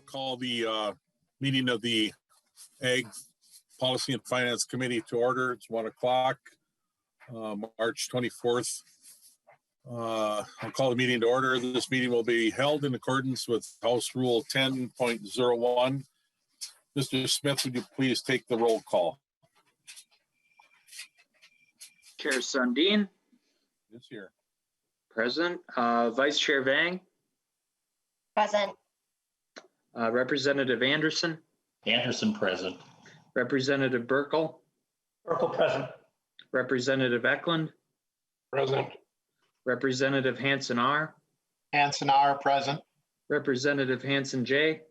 call the meeting of the Ag Policy and Finance Committee to order. It's 1 o'clock, March 24th. I'll call the meeting to order. This meeting will be held in accordance with House Rule 10.01. Mr. Smith, would you please take the roll call? Chair Sundin. Is here. Present. Vice Chair Vang. Present. Representative Anderson. Anderson present. Representative Burkle. Burkle present. Representative Eklund. Present. Representative Hanson R. Hanson R. Present. Representative Hanson J.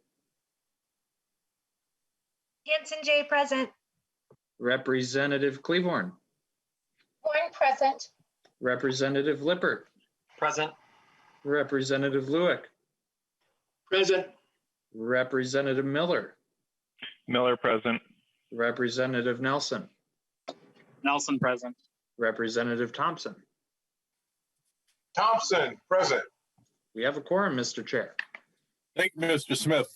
Hanson J. Present. Representative Cleavorn. Horn present. Representative Lippert. Present. Representative Lewick. Present. Representative Miller. Miller present. Representative Nelson. Nelson present. Representative Thompson. Thompson present. We have a quorum, Mr. Chair. Thank you, Mr. Smith.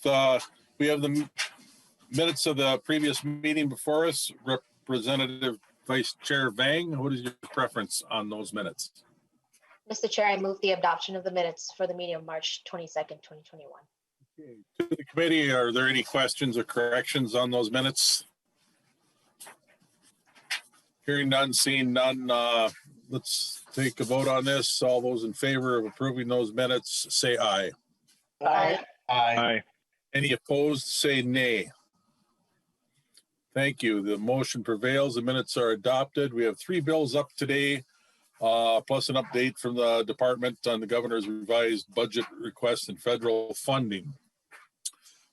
We have the minutes of the previous meeting before us. Representative Vice Chair Vang, what is your preference on those minutes? Mr. Chair, I move the adoption of the minutes for the meeting of March 22nd, 2021. Okay. To the committee, are there any questions or corrections on those minutes? Hearing none, seeing none, let's take a vote on this. All those in favor of approving those minutes, say aye. Aye. Aye. Any opposed, say nay. Thank you. The motion prevails. The minutes are adopted. We have 3 bills up today, plus an update from the department on the governor's revised budget request and federal funding.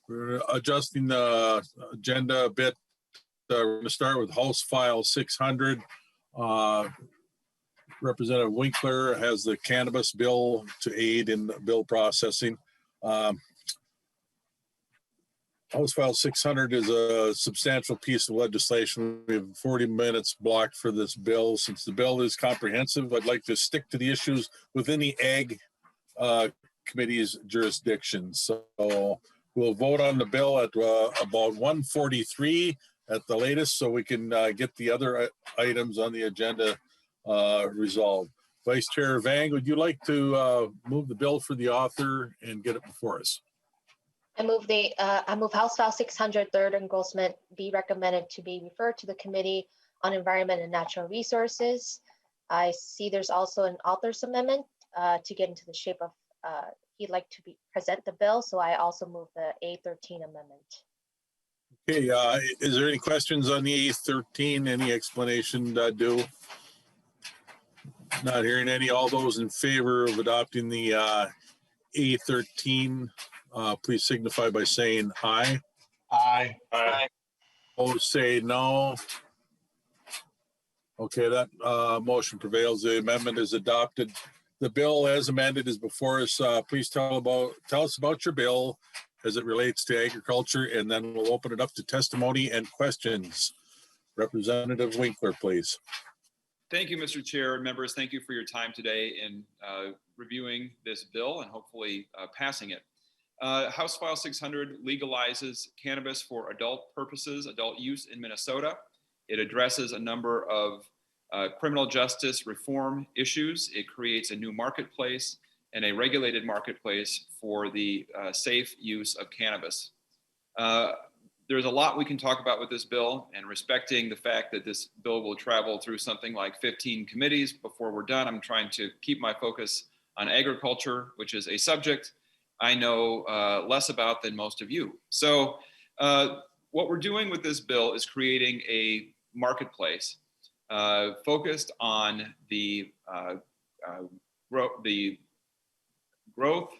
We're adjusting the agenda a bit. We're going to start with House File 600. Representative Winkler has the cannabis bill to aid in bill processing. House File 600 is a substantial piece of legislation. We have 40 minutes blocked for this bill. Since the bill is comprehensive, I'd like to stick to the issues within the Ag Committee's jurisdiction. So we'll vote on the bill at about 1:43 at the latest, so we can get the other items on the agenda resolved. Vice Chair Vang, would you like to move the bill for the author and get it before us? I move House File 600 third engrossment be recommended to be referred to the Committee on Environment and Natural Resources. I see there's also an author's amendment to get into the shape of he'd like to present the bill, so I also move the A13 amendment. Okay, is there any questions on the A13? Any explanation due? Not hearing any. All those in favor of adopting the A13, please signify by saying aye. Aye. Aye. Opposed, say no. Okay, that motion prevails. The amendment is adopted. The bill as amended is before us. Please tell us about your bill as it relates to agriculture, and then we'll open it up to testimony and questions. Representative Winkler, please. Thank you, Mr. Chair. Members, thank you for your time today in reviewing this bill and hopefully passing it. House File 600 legalizes cannabis for adult purposes, adult use in Minnesota. It addresses a number of criminal justice reform issues. It creates a new marketplace and a regulated marketplace for the safe use of cannabis. There's a lot we can talk about with this bill, and respecting the fact that this bill will travel through something like 15 committees before we're done, I'm trying to keep my focus on agriculture, which is a subject I know less about than most of you. So what we're doing with this bill is creating a marketplace focused on the growth,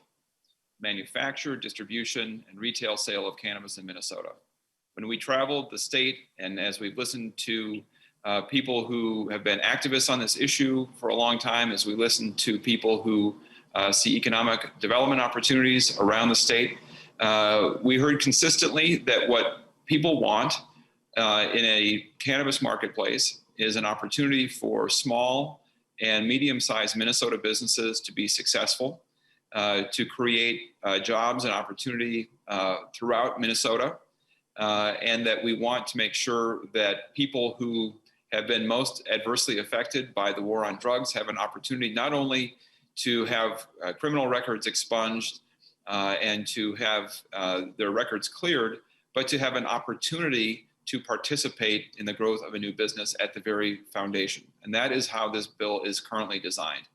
manufacture, distribution, and retail sale of cannabis in Minnesota. When we traveled the state, and as we've listened to people who have been activists on this issue for a long time, as we listen to people who see economic development opportunities around the state, we heard consistently that what people want in a cannabis marketplace is an opportunity for small and medium-sized Minnesota businesses to be successful. to create jobs and opportunity throughout Minnesota, and that we want to make sure that people who have been most adversely affected by the war on drugs have an opportunity not only to have criminal records expunged and to have their records cleared, but to have an opportunity to participate in the growth of a new business at the very foundation. And that is how this bill is currently designed.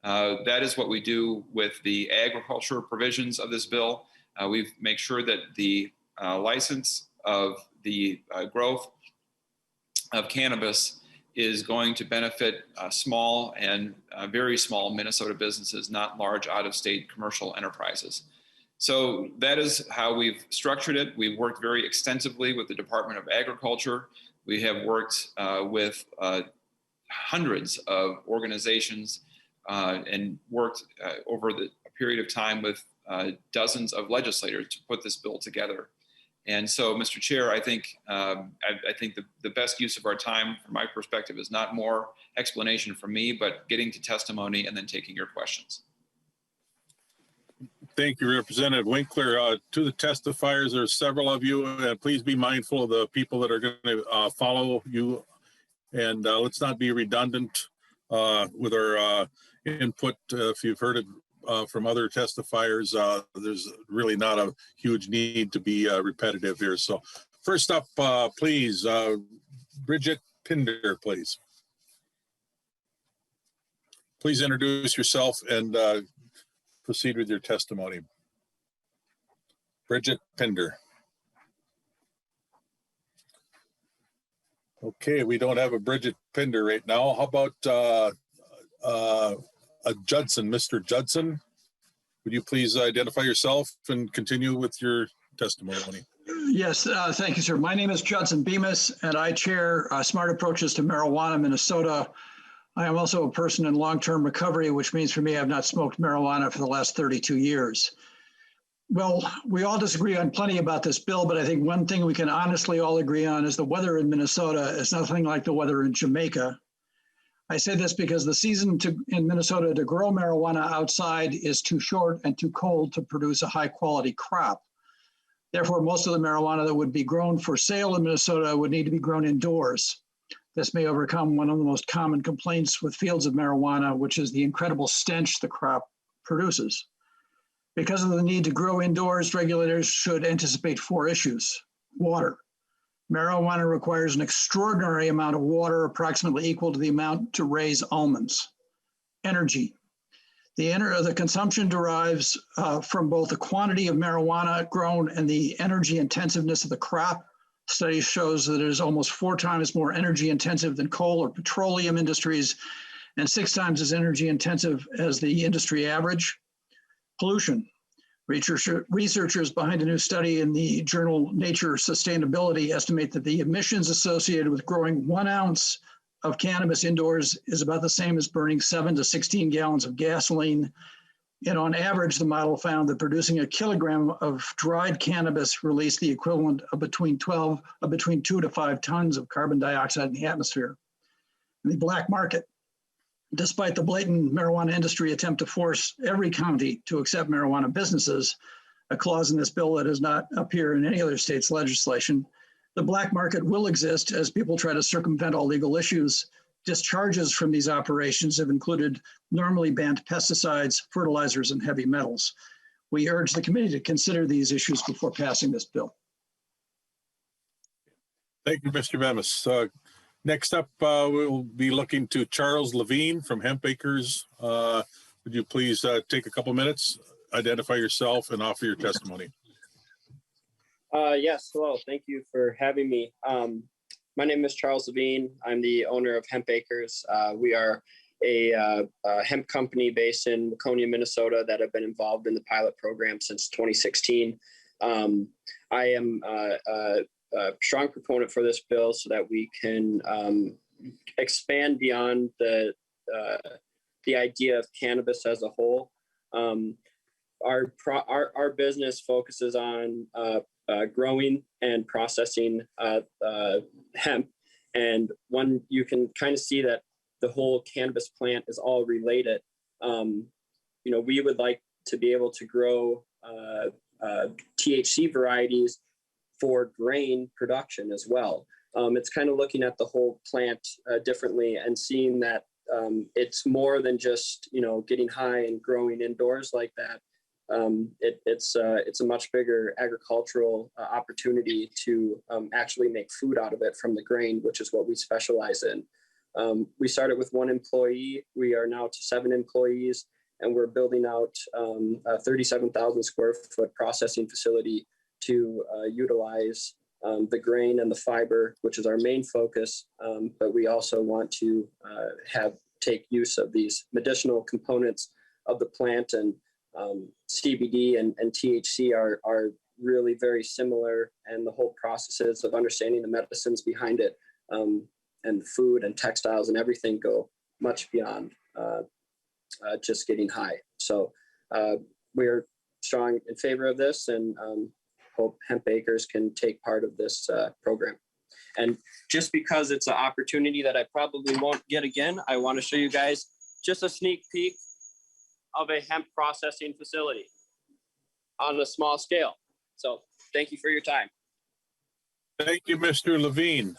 That is what we do with the agriculture provisions of this bill. We make sure that the license of the growth of cannabis is going to benefit small and very small Minnesota businesses, not large out-of-state commercial enterprises. So that is how we've structured it. We've worked very extensively with the Department of Agriculture. We have worked with hundreds of organizations and worked over a period of time with dozens of legislators to put this bill together. And so, Mr. Chair, I think the best use of our time, from my perspective, is not more explanation from me, but getting to testimony and then taking your questions. Thank you, Representative Winkler. To the testifiers, there are several of you, and please be mindful of the people that are going to follow you. And let's not be redundant with our input. If you've heard it from other testifiers, there's really not a huge need to be repetitive here. So first up, please, Bridget Pinder, please. Please introduce yourself and proceed with your testimony. Bridget Pinder. Okay, we don't have a Bridget Pinder right now. How about a Judson, Mr. Judson? Would you please identify yourself and continue with your testimony? Yes, thank you, sir. My name is Judson Bemis, and I chair Smart Approaches to Marijuana Minnesota. I am also a person in long-term recovery, which means for me, I've not smoked marijuana for the last 32 years. Well, we all disagree on plenty about this bill, but I think one thing we can honestly all agree on is the weather in Minnesota is nothing like the weather in Jamaica. I say this because the season in Minnesota to grow marijuana outside is too short and too cold to produce a high-quality crop. Therefore, most of the marijuana that would be grown for sale in Minnesota would need to be grown indoors. This may overcome one of the most common complaints with fields of marijuana, which is the incredible stench the crop produces. Because of the need to grow indoors, regulators should anticipate 4 issues. Water. Marijuana requires an extraordinary amount of water, approximately equal to the amount to raise almonds. Energy. The consumption derives from both the quantity of marijuana grown and the energy intensiveness of the crop. Study shows that it is almost 4 times more energy intensive than coal or petroleum industries and 6 times as energy intensive as the industry average. Pollution. Researchers behind a new study in the journal Nature Sustainability estimate that the emissions associated with growing 1 ounce of cannabis indoors is about the same as burning 7 to 16 gallons of gasoline. And on average, the model found that producing a kilogram of dried cannabis released the equivalent of between 2 to 5 tons of carbon dioxide in the atmosphere. In the black market, despite the blatant marijuana industry attempt to force every county to accept marijuana businesses, a clause in this bill that does not appear in any other state's legislation, the black market will exist as people try to circumvent all legal issues. Discharges from these operations have included normally banned pesticides, fertilizers, and heavy metals. We urge the committee to consider these issues before passing this bill. Thank you, Mr. Bemis. Next up, we'll be looking to Charles Levine from Hemp Acres. Would you please take a couple minutes, identify yourself, and offer your testimony? Yes, hello. Thank you for having me. My name is Charles Levine. I'm the owner of Hemp Acres. We are a hemp company based in Waconia, Minnesota that have been involved in the pilot program since 2016. I am a strong proponent for this bill so that we can expand beyond the idea of cannabis as a whole. Our business focuses on growing and processing hemp, and when you can kind of see that the whole cannabis plant is all related. We would like to be able to grow THC varieties for grain production as well. It's kind of looking at the whole plant differently and seeing that it's more than just, you know, getting high and growing indoors like that. It's a much bigger agricultural opportunity to actually make food out of it from the grain, which is what we specialize in. We started with 1 employee. We are now to 7 employees, and we're building out a 37,000 square foot processing facility to utilize the grain and the fiber, which is our main focus. But we also want to take use of these medicinal components of the plant, and CBD and THC are really very similar, and the whole processes of understanding the medicines behind it and food and textiles and everything go much beyond just getting high. So we're strong in favor of this, and hope hemp acres can take part of this program. And just because it's an opportunity that I probably won't get again, I want to show you guys just a sneak peek of a hemp processing facility on a small scale. So thank you for your time. Thank you, Mr. Levine.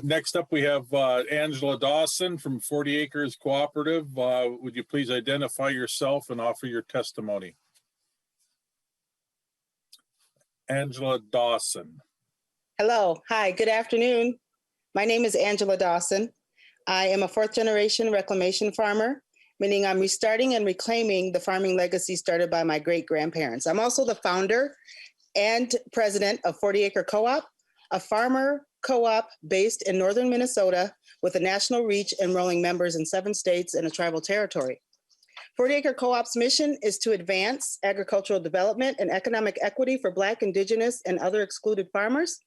Next up, we have Angela Dawson from 40 Acres Cooperative. Would you please identify yourself and offer your testimony? Angela Dawson. Hello. Hi. Good afternoon. My name is Angela Dawson. I am a 4th generation reclamation farmer, meaning I'm restarting and reclaiming the farming legacy started by my great grandparents. I'm also the founder and president of 40 Acre Co-op, a farmer co-op based in northern Minnesota with a national reach, enrolling members in 7 states and a tribal territory. 40 Acre Co-op's mission is to advance agricultural development and economic equity for Black, Indigenous, and other excluded farmers.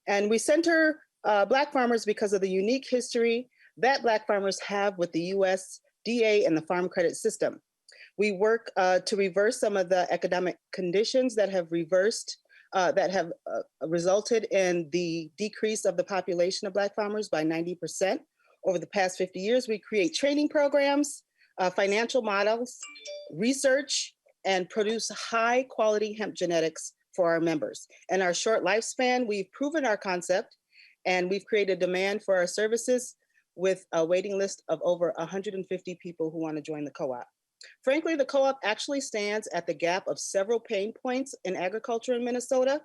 And we center Black farmers because of the unique history that Black farmers have with the USDA and the farm credit system. We work to reverse some of the economic conditions that have resulted in the decrease of the population of Black farmers by 90% over the past 50 years. We create training programs, financial models, research, and produce high quality hemp genetics for our members. In our short lifespan, we've proven our concept, and we've created demand for our services with a waiting list of over 150 people who want to join the co-op. Frankly, the co-op actually stands at the gap of several pain points in agriculture in Minnesota.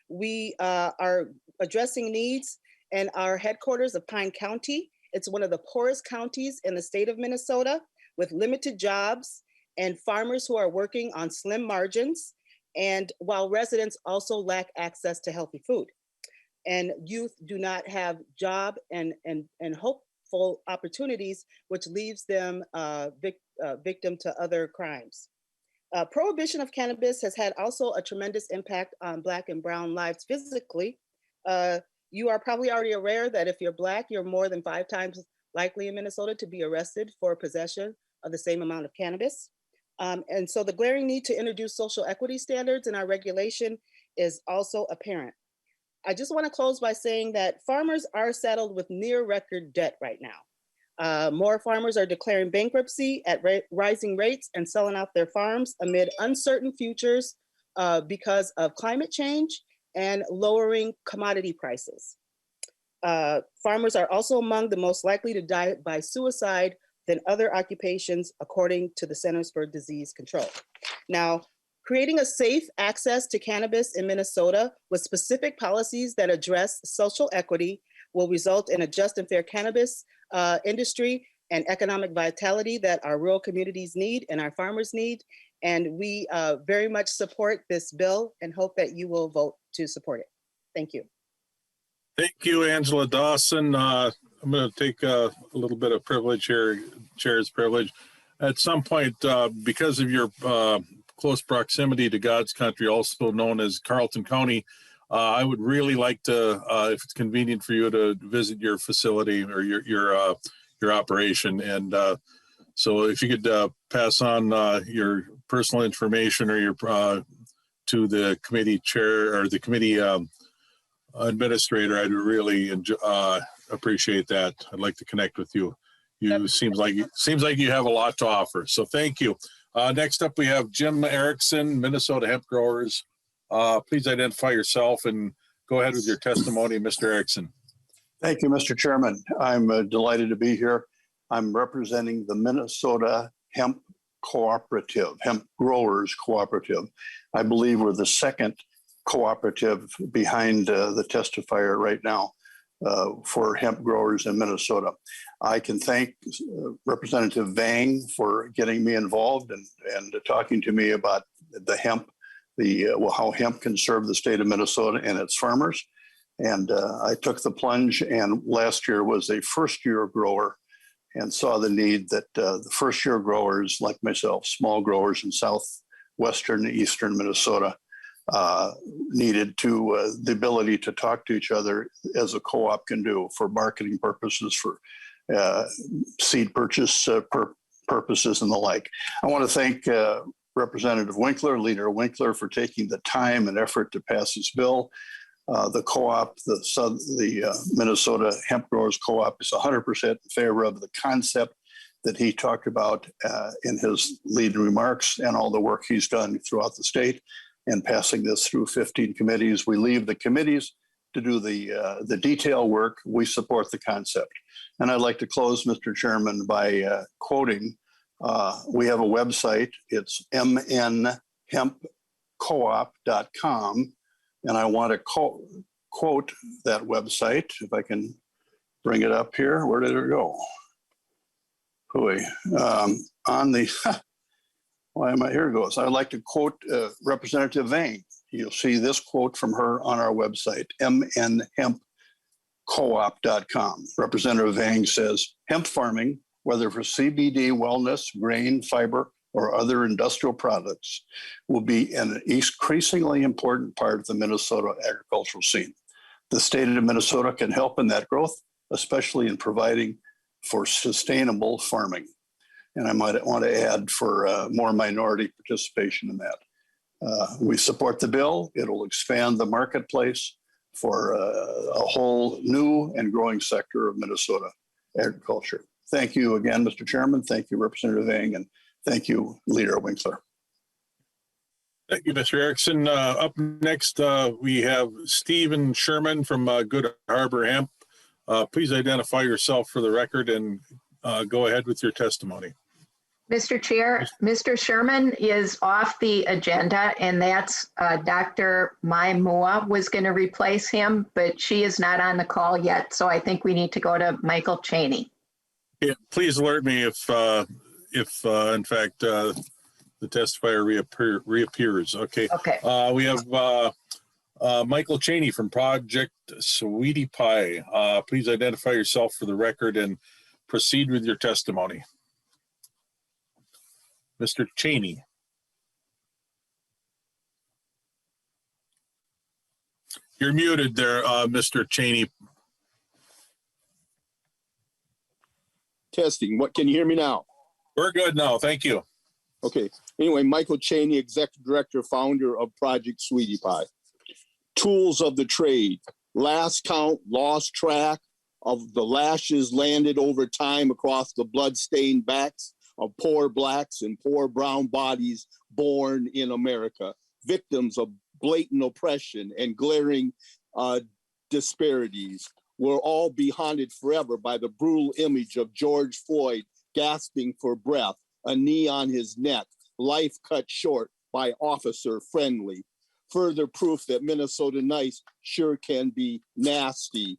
We are addressing needs in our headquarters of Pine County. It's one of the poorest counties in the state of Minnesota, with limited jobs and farmers who are working on slim margins, and while residents also lack access to healthy food. And youth do not have job and hopeful opportunities, which leaves them victim to other crimes. Prohibition of cannabis has had also a tremendous impact on Black and brown lives physically. You are probably already aware that if you're Black, you're more than 5 times likely in Minnesota to be arrested for possession of the same amount of cannabis. And so the glaring need to introduce social equity standards in our regulation is also apparent. I just want to close by saying that farmers are saddled with near record debt right now. More farmers are declaring bankruptcy at rising rates and selling out their farms amid uncertain futures because of climate change and lowering commodity prices. Farmers are also among the most likely to die by suicide than other occupations, according to the Centers for Disease Control. Now, creating a safe access to cannabis in Minnesota with specific policies that address social equity will result in a just and fair cannabis industry and economic vitality that our rural communities need and our farmers need. And we very much support this bill and hope that you will vote to support it. Thank you. Thank you, Angela Dawson. I'm going to take a little bit of privilege here, chair's privilege. At some point, because of your close proximity to God's country, also known as Carleton County, I would really like to, if it's convenient for you, to visit your facility or your operation. And so if you could pass on your personal information or your to the committee chair or the committee administrator, I'd really appreciate that. I'd like to connect with you. You seems like you have a lot to offer. So thank you. Next up, we have Jim Erickson, Minnesota Hemp Growers. Please identify yourself and go ahead with your testimony, Mr. Erickson. Thank you, Mr. Chairman. I'm delighted to be here. I'm representing the Minnesota Hemp Cooperative, Hemp Growers Cooperative. I believe we're the second cooperative behind the testifier right now for hemp growers in Minnesota. I can thank Representative Vang for getting me involved and talking to me about the hemp, how hemp can serve the state of Minnesota and its farmers. And I took the plunge, and last year was a first-year grower and saw the need that the first-year growers like myself, small growers in southwestern and eastern Minnesota, needed to the ability to talk to each other as a co-op can do for marketing purposes, for seed purchase purposes and the like. I want to thank Representative Winkler, Leader Winkler, for taking the time and effort to pass this bill. The co-op, the Minnesota Hemp Growers Co-op is 100% in favor of the concept that he talked about in his lead remarks and all the work he's done throughout the state and passing this through 15 committees. We leave the committees to do the detail work. We support the concept. And I'd like to close, Mr. Chairman, by quoting, we have a website. It's mnhempcoop.com. And I want to quote that website, if I can bring it up here. Where did it go? On the, why am I, here it goes. I'd like to quote Representative Vang. You'll see this quote from her on our website, mnhempcoop.com. Representative Vang says, hemp farming, whether for CBD, wellness, grain, fiber, or other industrial products, will be an increasingly important part of the Minnesota agricultural scene. The state of Minnesota can help in that growth, especially in providing for sustainable farming. And I might want to add for more minority participation in that. We support the bill. It'll expand the marketplace for a whole new and growing sector of Minnesota agriculture. Thank you again, Mr. Chairman. Thank you, Representative Vang, and thank you, Leader Winkler. Thank you, Mr. Erickson. Up next, we have Stephen Sherman from Good Harbor Hemp. Please identify yourself for the record and go ahead with your testimony. Mr. Chair, Mr. Sherman is off the agenda, and that's Dr. Mai Mua was going to replace him, but she is not on the call yet, so I think we need to go to Michael Cheney. Yeah, please alert me if in fact the testifier reappears. Okay. Okay. We have Michael Cheney from Project Sweetie Pie. Please identify yourself for the record and proceed with your testimony. Mr. Cheney. You're muted there, Mr. Cheney. Testing. What, can you hear me now? We're good now. Thank you. Okay. Anyway, Michael Cheney, Executive Director, founder of Project Sweetie Pie. Tools of the trade. Last count, lost track of the lashes landed over time across the blood-stained backs of poor blacks and poor brown bodies born in America, victims of blatant oppression and glaring disparities. Will all be haunted forever by the brutal image of George Floyd gasping for breath, a knee on his neck, life cut short by officer friendly. Further proof that Minnesota nice sure can be nasty.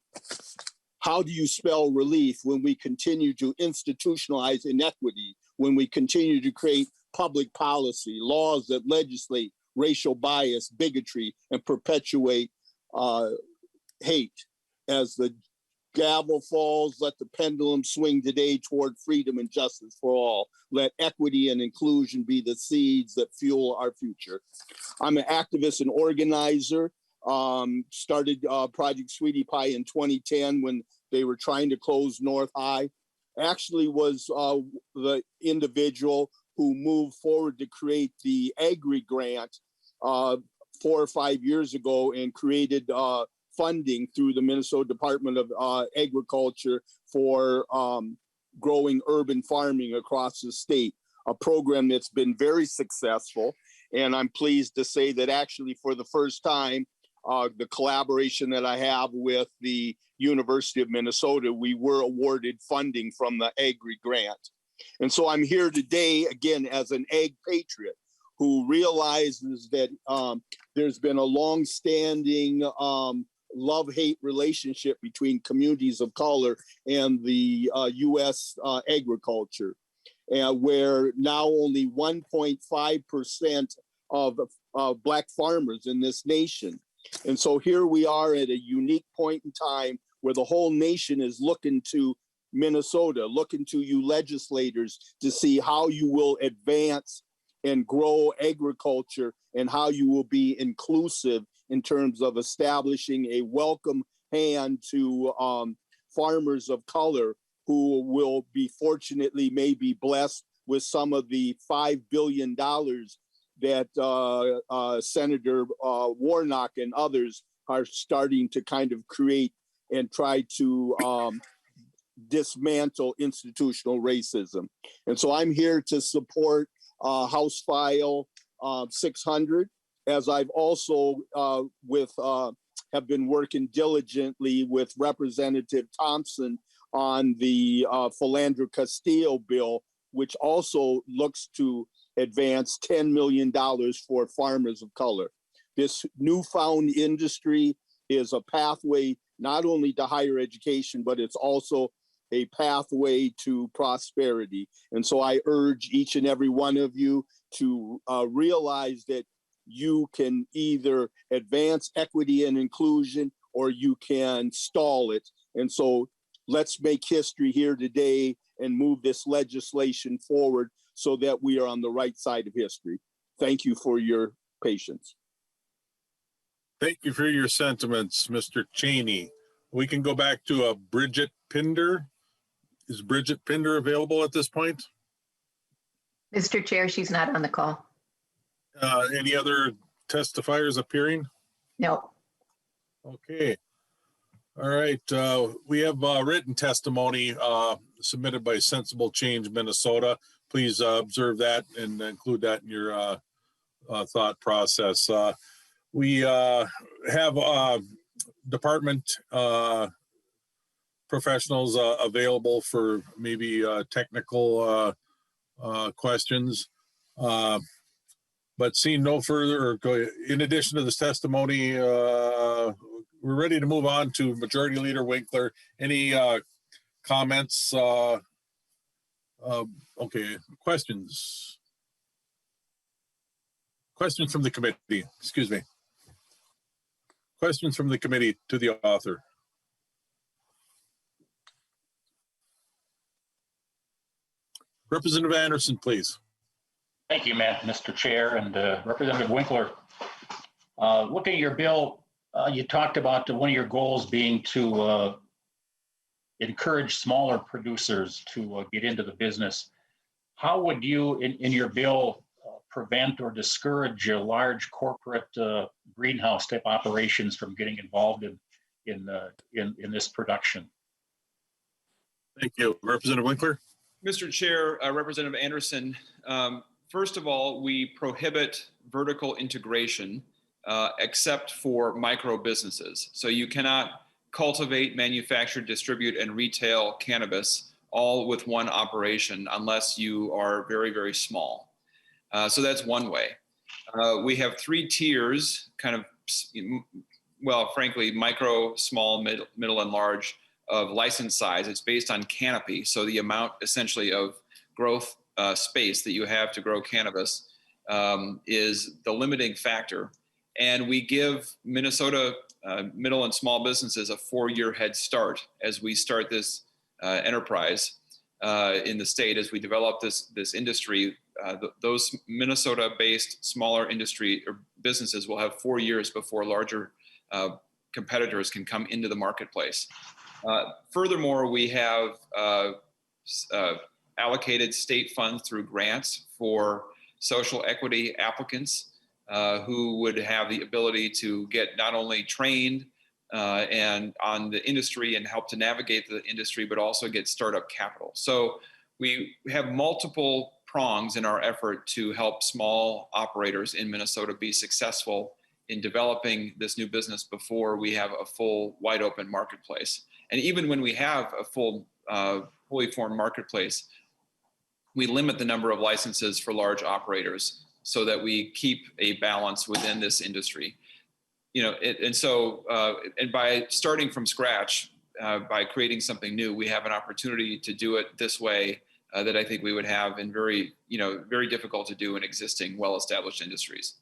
How do you spell relief when we continue to institutionalize inequity, when we continue to create public policy, laws that legislate racial bias, bigotry, and perpetuate hate? As the gavel falls, let the pendulum swing today toward freedom and justice for all. Let equity and inclusion be the seeds that fuel our future. I'm an activist and organizer. Started Project Sweetie Pie in 2010 when they were trying to close North High. Actually was the individual who moved forward to create the Agri Grant 4 or 5 years ago and created funding through the Minnesota Department of Agriculture for growing urban farming across the state. a program that's been very successful. And I'm pleased to say that actually for the first time, the collaboration that I have with the University of Minnesota, we were awarded funding from the Agri grant. And so I'm here today, again, as an ag patriot who realizes that there's been a long-standing love-hate relationship between communities of color and the U.S. agriculture, where now only 1.5% of Black farmers in this nation. And so here we are at a unique point in time where the whole nation is looking to Minnesota, looking to you legislators to see how you will advance and grow agriculture and how you will be inclusive in terms of establishing a welcome hand to farmers of color who will be fortunately maybe blessed with some of the $5 billion that Senator Warnock and others are starting to kind of create and try to dismantle institutional racism. And so I'm here to support House File 600, as I've also have been working diligently with Representative Thompson on the Philandro Castillo bill, which also looks to advance $10 million for farmers of color. This newfound industry is a pathway not only to higher education, but it's also a pathway to prosperity. And so I urge each and every one of you to realize that you can either advance equity and inclusion or you can stall it. And so let's make history here today and move this legislation forward so that we are on the right side of history. Thank you for your patience. Thank you for your sentiments, Mr. Cheney. We can go back to Bridget Pinder. Is Bridget Pinder available at this point? Mr. Chair, she's not on the call. Any other testifiers appearing? No. Okay. All right. We have written testimony submitted by Sensible Change Minnesota. Please observe that and include that in your thought process. We have department professionals available for maybe technical questions. But seeing no further, in addition to this testimony, we're ready to move on to Majority Leader Winkler. Any comments? Okay, questions? Questions from the committee, excuse me. Questions from the committee to the author. Representative Anderson, please. Thank you, Mr. Chair, and Representative Winkler. Looking at your bill, you talked about one of your goals being to encourage smaller producers to get into the business. How would you, in your bill, prevent or discourage large corporate greenhouse type operations from getting involved in this production? Thank you. Representative Winkler. Mr. Chair, Representative Anderson, first of all, we prohibit vertical integration except for micro businesses. So you cannot cultivate, manufacture, distribute, and retail cannabis all with one operation unless you are very, very small. So that's one way. We have 3 tiers, kind of, well, frankly, micro, small, middle, and large of license size. It's based on canopy. So the amount essentially of growth space that you have to grow cannabis is the limiting factor. And we give Minnesota middle and small businesses a 4-year head start as we start this enterprise in the state. As we develop this industry, those Minnesota-based smaller industry or businesses will have 4 years before larger competitors can come into the marketplace. Furthermore, we have allocated state funds through grants for social equity applicants who would have the ability to get not only trained and on the industry and help to navigate the industry, but also get startup capital. So we have multiple prongs in our effort to help small operators in Minnesota be successful in developing this new business before we have a full, wide open marketplace. And even when we have a full, fully formed marketplace, we limit the number of licenses for large operators so that we keep a balance within this industry. You know, and by starting from scratch, by creating something new, we have an opportunity to do it this way that I think we would have in very difficult to do in existing well-established industries.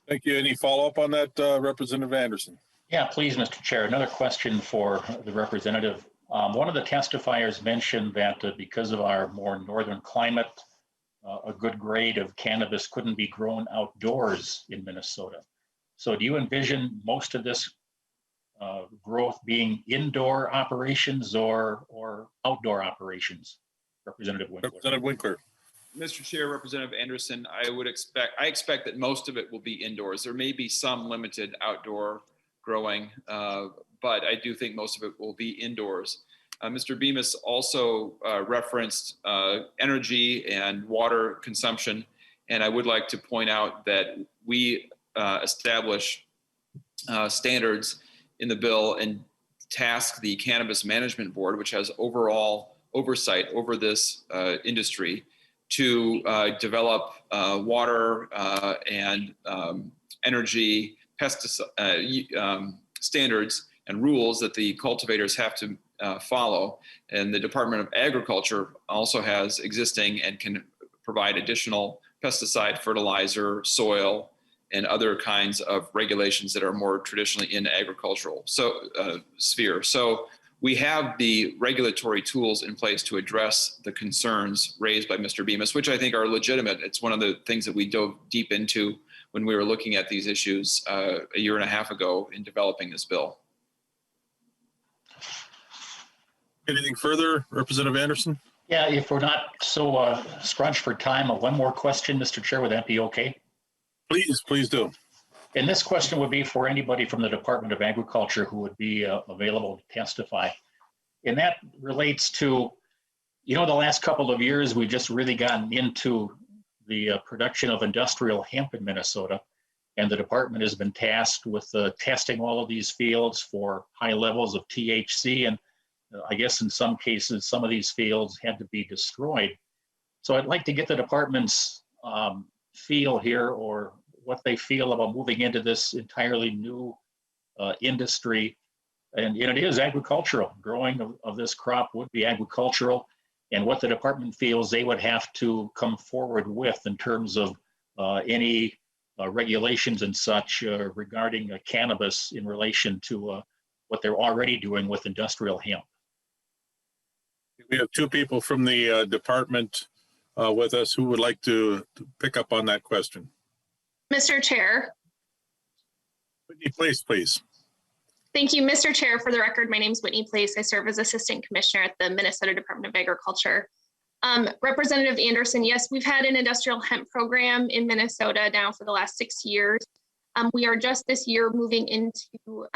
Thank you. Any follow-up on that, Representative Anderson? Yeah, please, Mr. Chair. Another question for the representative. One of the testifiers mentioned that because of our more northern climate, a good grade of cannabis couldn't be grown outdoors in Minnesota. So do you envision most of this growth being indoor operations or outdoor operations? Representative Winkler. Representative Winkler. Mr. Chair, Representative Anderson, I expect that most of it will be indoors. There may be some limited outdoor growing, but I do think most of it will be indoors. Mr. Bemis also referenced energy and water consumption, and I would like to point out that we establish standards in the bill and task the Cannabis Management Board, which has overall oversight over this industry, to develop water and energy pesticide standards and rules that the cultivators have to follow. And the Department of Agriculture also has existing and can provide additional pesticide, fertilizer, soil, and other kinds of regulations that are more traditionally in agricultural sphere. So we have the regulatory tools in place to address the concerns raised by Mr. Bemis, which I think are legitimate. It's one of the things that we dove deep into when we were looking at these issues a year and a half ago in developing this bill. Anything further, Representative Anderson? Yeah, if we're not so scrunched for time, one more question, Mr. Chair, would that be okay? Please do. And this question would be for anybody from the Department of Agriculture who would be available to testify. And that relates to, the last couple of years, we've just really gotten into the production of industrial hemp in Minnesota. And the department has been tasked with testing all of these fields for high levels of THC. And I guess in some cases, some of these fields had to be destroyed. So I'd like to get the department's feel here, or what they feel about moving into this entirely new industry. And it is agricultural. Growing of this crop would be agricultural, and what the department feels they would have to come forward with in terms of any regulations and such regarding cannabis in relation to what they're already doing with industrial hemp. We have two people from the department with us who would like to pick up on that question. Mr. Chair. Whitney Place, please. Thank you, Mr. Chair. For the record, my name is Whitney Place. I serve as Assistant Commissioner at the Minnesota Department of Agriculture. Representative Anderson, yes, we've had an industrial hemp program in Minnesota now for the last 6 years. We are just this year moving into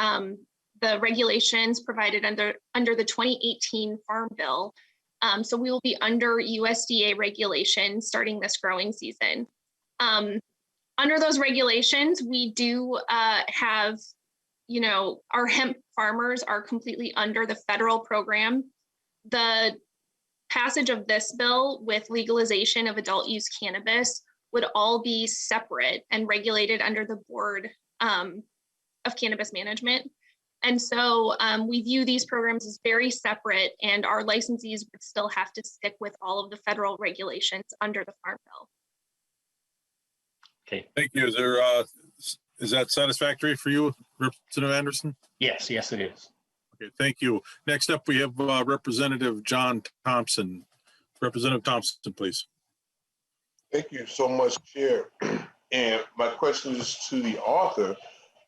the regulations provided under the 2018 Farm Bill. So we will be under USDA regulations starting this growing season. Under those regulations, we do have, our hemp farmers are completely under the federal program. The passage of this bill with legalization of adult use cannabis would all be separate and regulated under the Board of Cannabis Management. And so we view these programs as very separate, and our licensees would still have to stick with all of the federal regulations under the Farm Bill. Okay. Thank you. Is that satisfactory for you, Representative Anderson? Yes, it is. Okay, thank you. Next up, we have Representative John Thompson. Representative Thompson, please. Thank you so much, Chair. And my question is to the author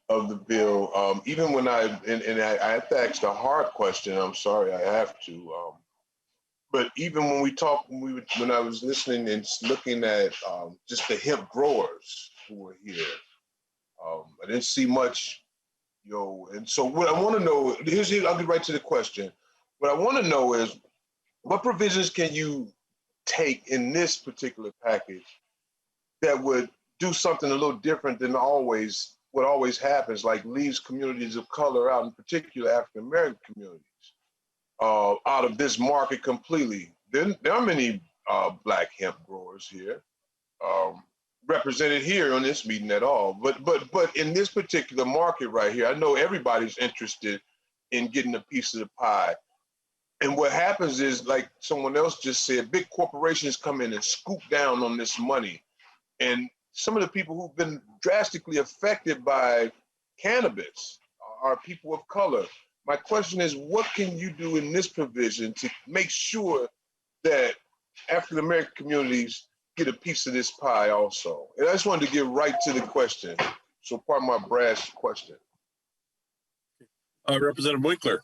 of the bill. Even when I have to ask a hard question, I'm sorry, I have to. But even when we talked, when I was listening and looking at just the hemp growers who were here, I didn't see much, and so what I want to know, I'll get right to the question. What I want to know is, what provisions can you take in this particular package that would do something a little different than what always happens, like leaves communities of color out, in particular African American communities, out of this market completely? There are many Black hemp growers here, represented here on this meeting at all. But in this particular market right here, I know everybody's interested in getting a piece of the pie. And what happens is, like someone else just said, big corporations come in and scoop down on this money. And some of the people who've been drastically affected by cannabis are people of color. My question is, what can you do in this provision to make sure that African American communities get a piece of this pie also? And I just wanted to get right to the question. So part of my brash question. Representative Winkler.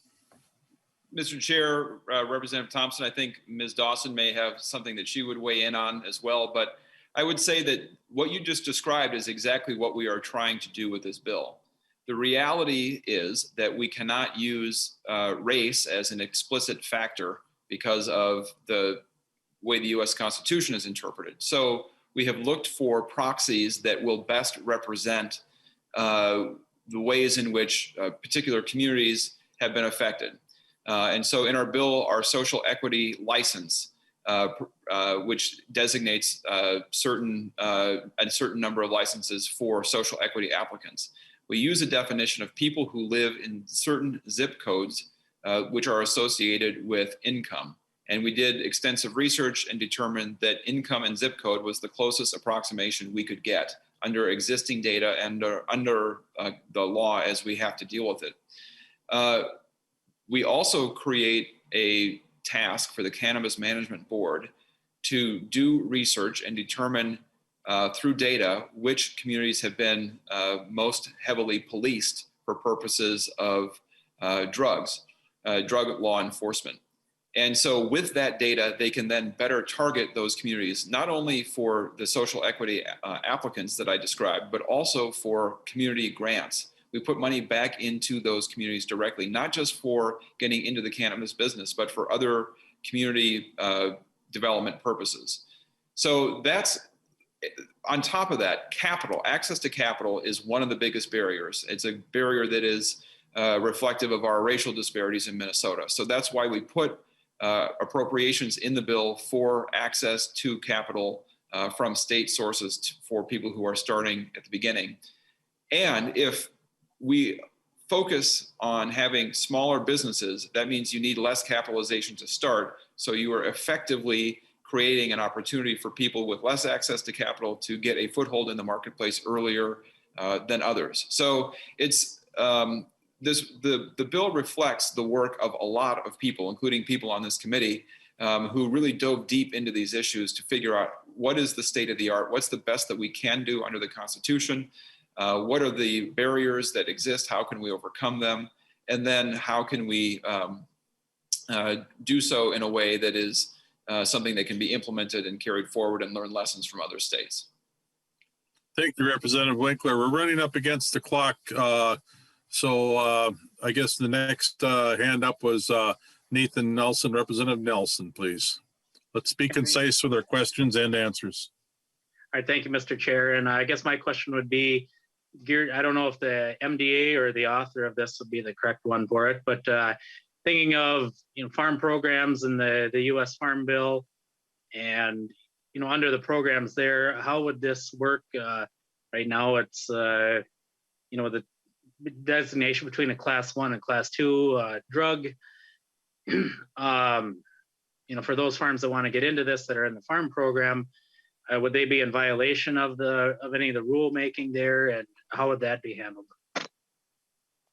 Mr. Chair, Representative Thompson, I think Ms. Dawson may have something that she would weigh in on as well, but I would say that what you just described is exactly what we are trying to do with this bill. The reality is that we cannot use race as an explicit factor because of the way the US Constitution is interpreted. So we have looked for proxies that will best represent the ways in which particular communities have been affected. And so in our bill, our social equity license, which designates a certain number of licenses for social equity applicants. We use a definition of people who live in certain zip codes, which are associated with income. And we did extensive research and determined that income and zip code was the closest approximation we could get under existing data and under the law as we have to deal with it. We also create a task for the Cannabis Management Board to do research and determine through data which communities have been most heavily policed for purposes of drug law enforcement. And so with that data, they can then better target those communities, not only for the social equity applicants that I described, but also for community grants. We put money back into those communities directly, not just for getting into the cannabis business, but for other community development purposes. So that's, on top of that, capital, access to capital is one of the biggest barriers. It's a barrier that is reflective of our racial disparities in Minnesota. So that's why we put appropriations in the bill for access to capital from state sources for people who are starting at the beginning. And if we focus on having smaller businesses, that means you need less capitalization to start. So you are effectively creating an opportunity for people with less access to capital to get a foothold in the marketplace earlier than others. So it's the bill reflects the work of a lot of people, including people on this committee, who really dove deep into these issues to figure out what is the state of the art, what's the best that we can do under the Constitution, what are the barriers that exist, how can we overcome them, and then how can we do so in a way that is something that can be implemented and carried forward and learn lessons from other states. Thank you, Representative Winkler. We're running up against the clock. So I guess the next hand up was Nathan Nelson. Representative Nelson, please. Let's be concise with our questions and answers. All right, thank you, Mr. Chair. And I guess my question would be geared, I don't know if the MDA or the author of this would be the correct one for it, but thinking of, farm programs in the U.S. Farm Bill and, under the programs there, how would this work? Right now, it's, the designation between a class 1 and class 2 drug. For those farms that want to get into this that are in the farm program, would they be in violation of any of the rulemaking there, and how would that be handled?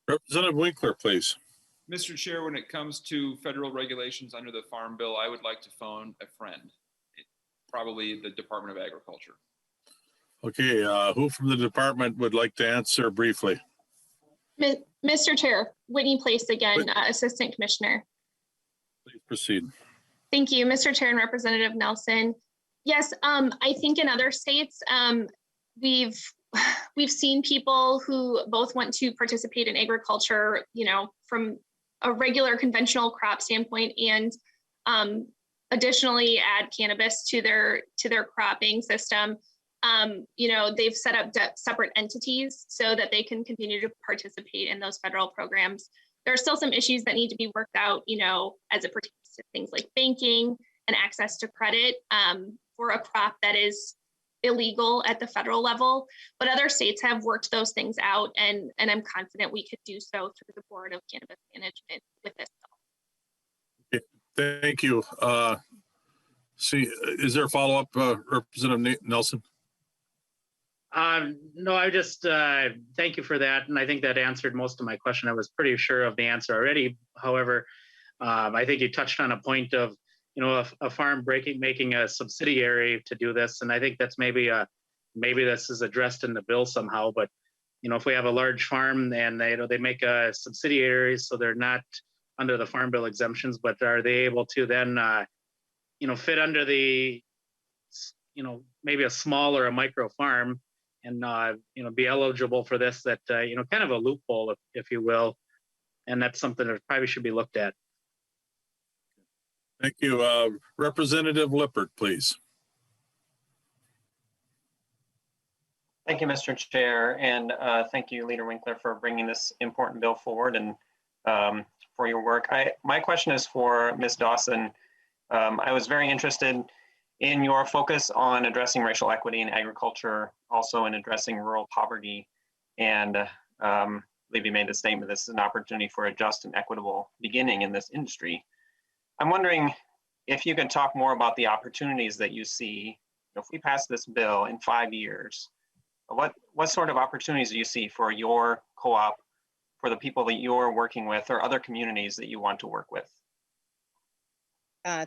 Representative Winkler, please. Mr. Chair, when it comes to federal regulations under the Farm Bill, I would like to phone a friend, probably the Department of Agriculture. Okay, who from the department would like to answer briefly? Mr. Chair, Whitney Place again, Assistant Commissioner. Please proceed. Thank you, Mr. Chair and Representative Nelson. Yes, I think in other states, we've seen people who both want to participate in agriculture, from a regular conventional crop standpoint and additionally add cannabis to their cropping system. They've set up separate entities so that they can continue to participate in those federal programs. There are still some issues that need to be worked out, as it pertains to things like banking and access to credit for a crop that is illegal at the federal level. But other states have worked those things out, and I'm confident we could do so through the Board of Cannabis Management with this bill. Okay, thank you. Is there a follow-up, Representative Nelson? No, I just thank you for that. And I think that answered most of my question. I was pretty sure of the answer already. However, I think you touched on a point of, a farm making a subsidiary to do this. And I think that's maybe this is addressed in the bill somehow. But, if we have a large farm and they make a subsidiary, so they're not under the Farm Bill exemptions, but are they able to then, fit under the, maybe a small or a micro farm and, be eligible for this, that, kind of a loophole, if you will. And that's something that probably should be looked at. Thank you. Representative Lippert, please. Thank you, Mr. Chair, and thank you, Leader Winkler, for bringing this important bill forward and for your work. My question is for Ms. Dawson. I was very interested in your focus on addressing racial equity in agriculture, also in addressing rural poverty, and Levy made the statement, this is an opportunity for a just and equitable beginning in this industry. I'm wondering if you could talk more about the opportunities that you see. If we pass this bill in 5 years, what sort of opportunities do you see for your co-op, for the people that you're working with, or other communities that you want to work with?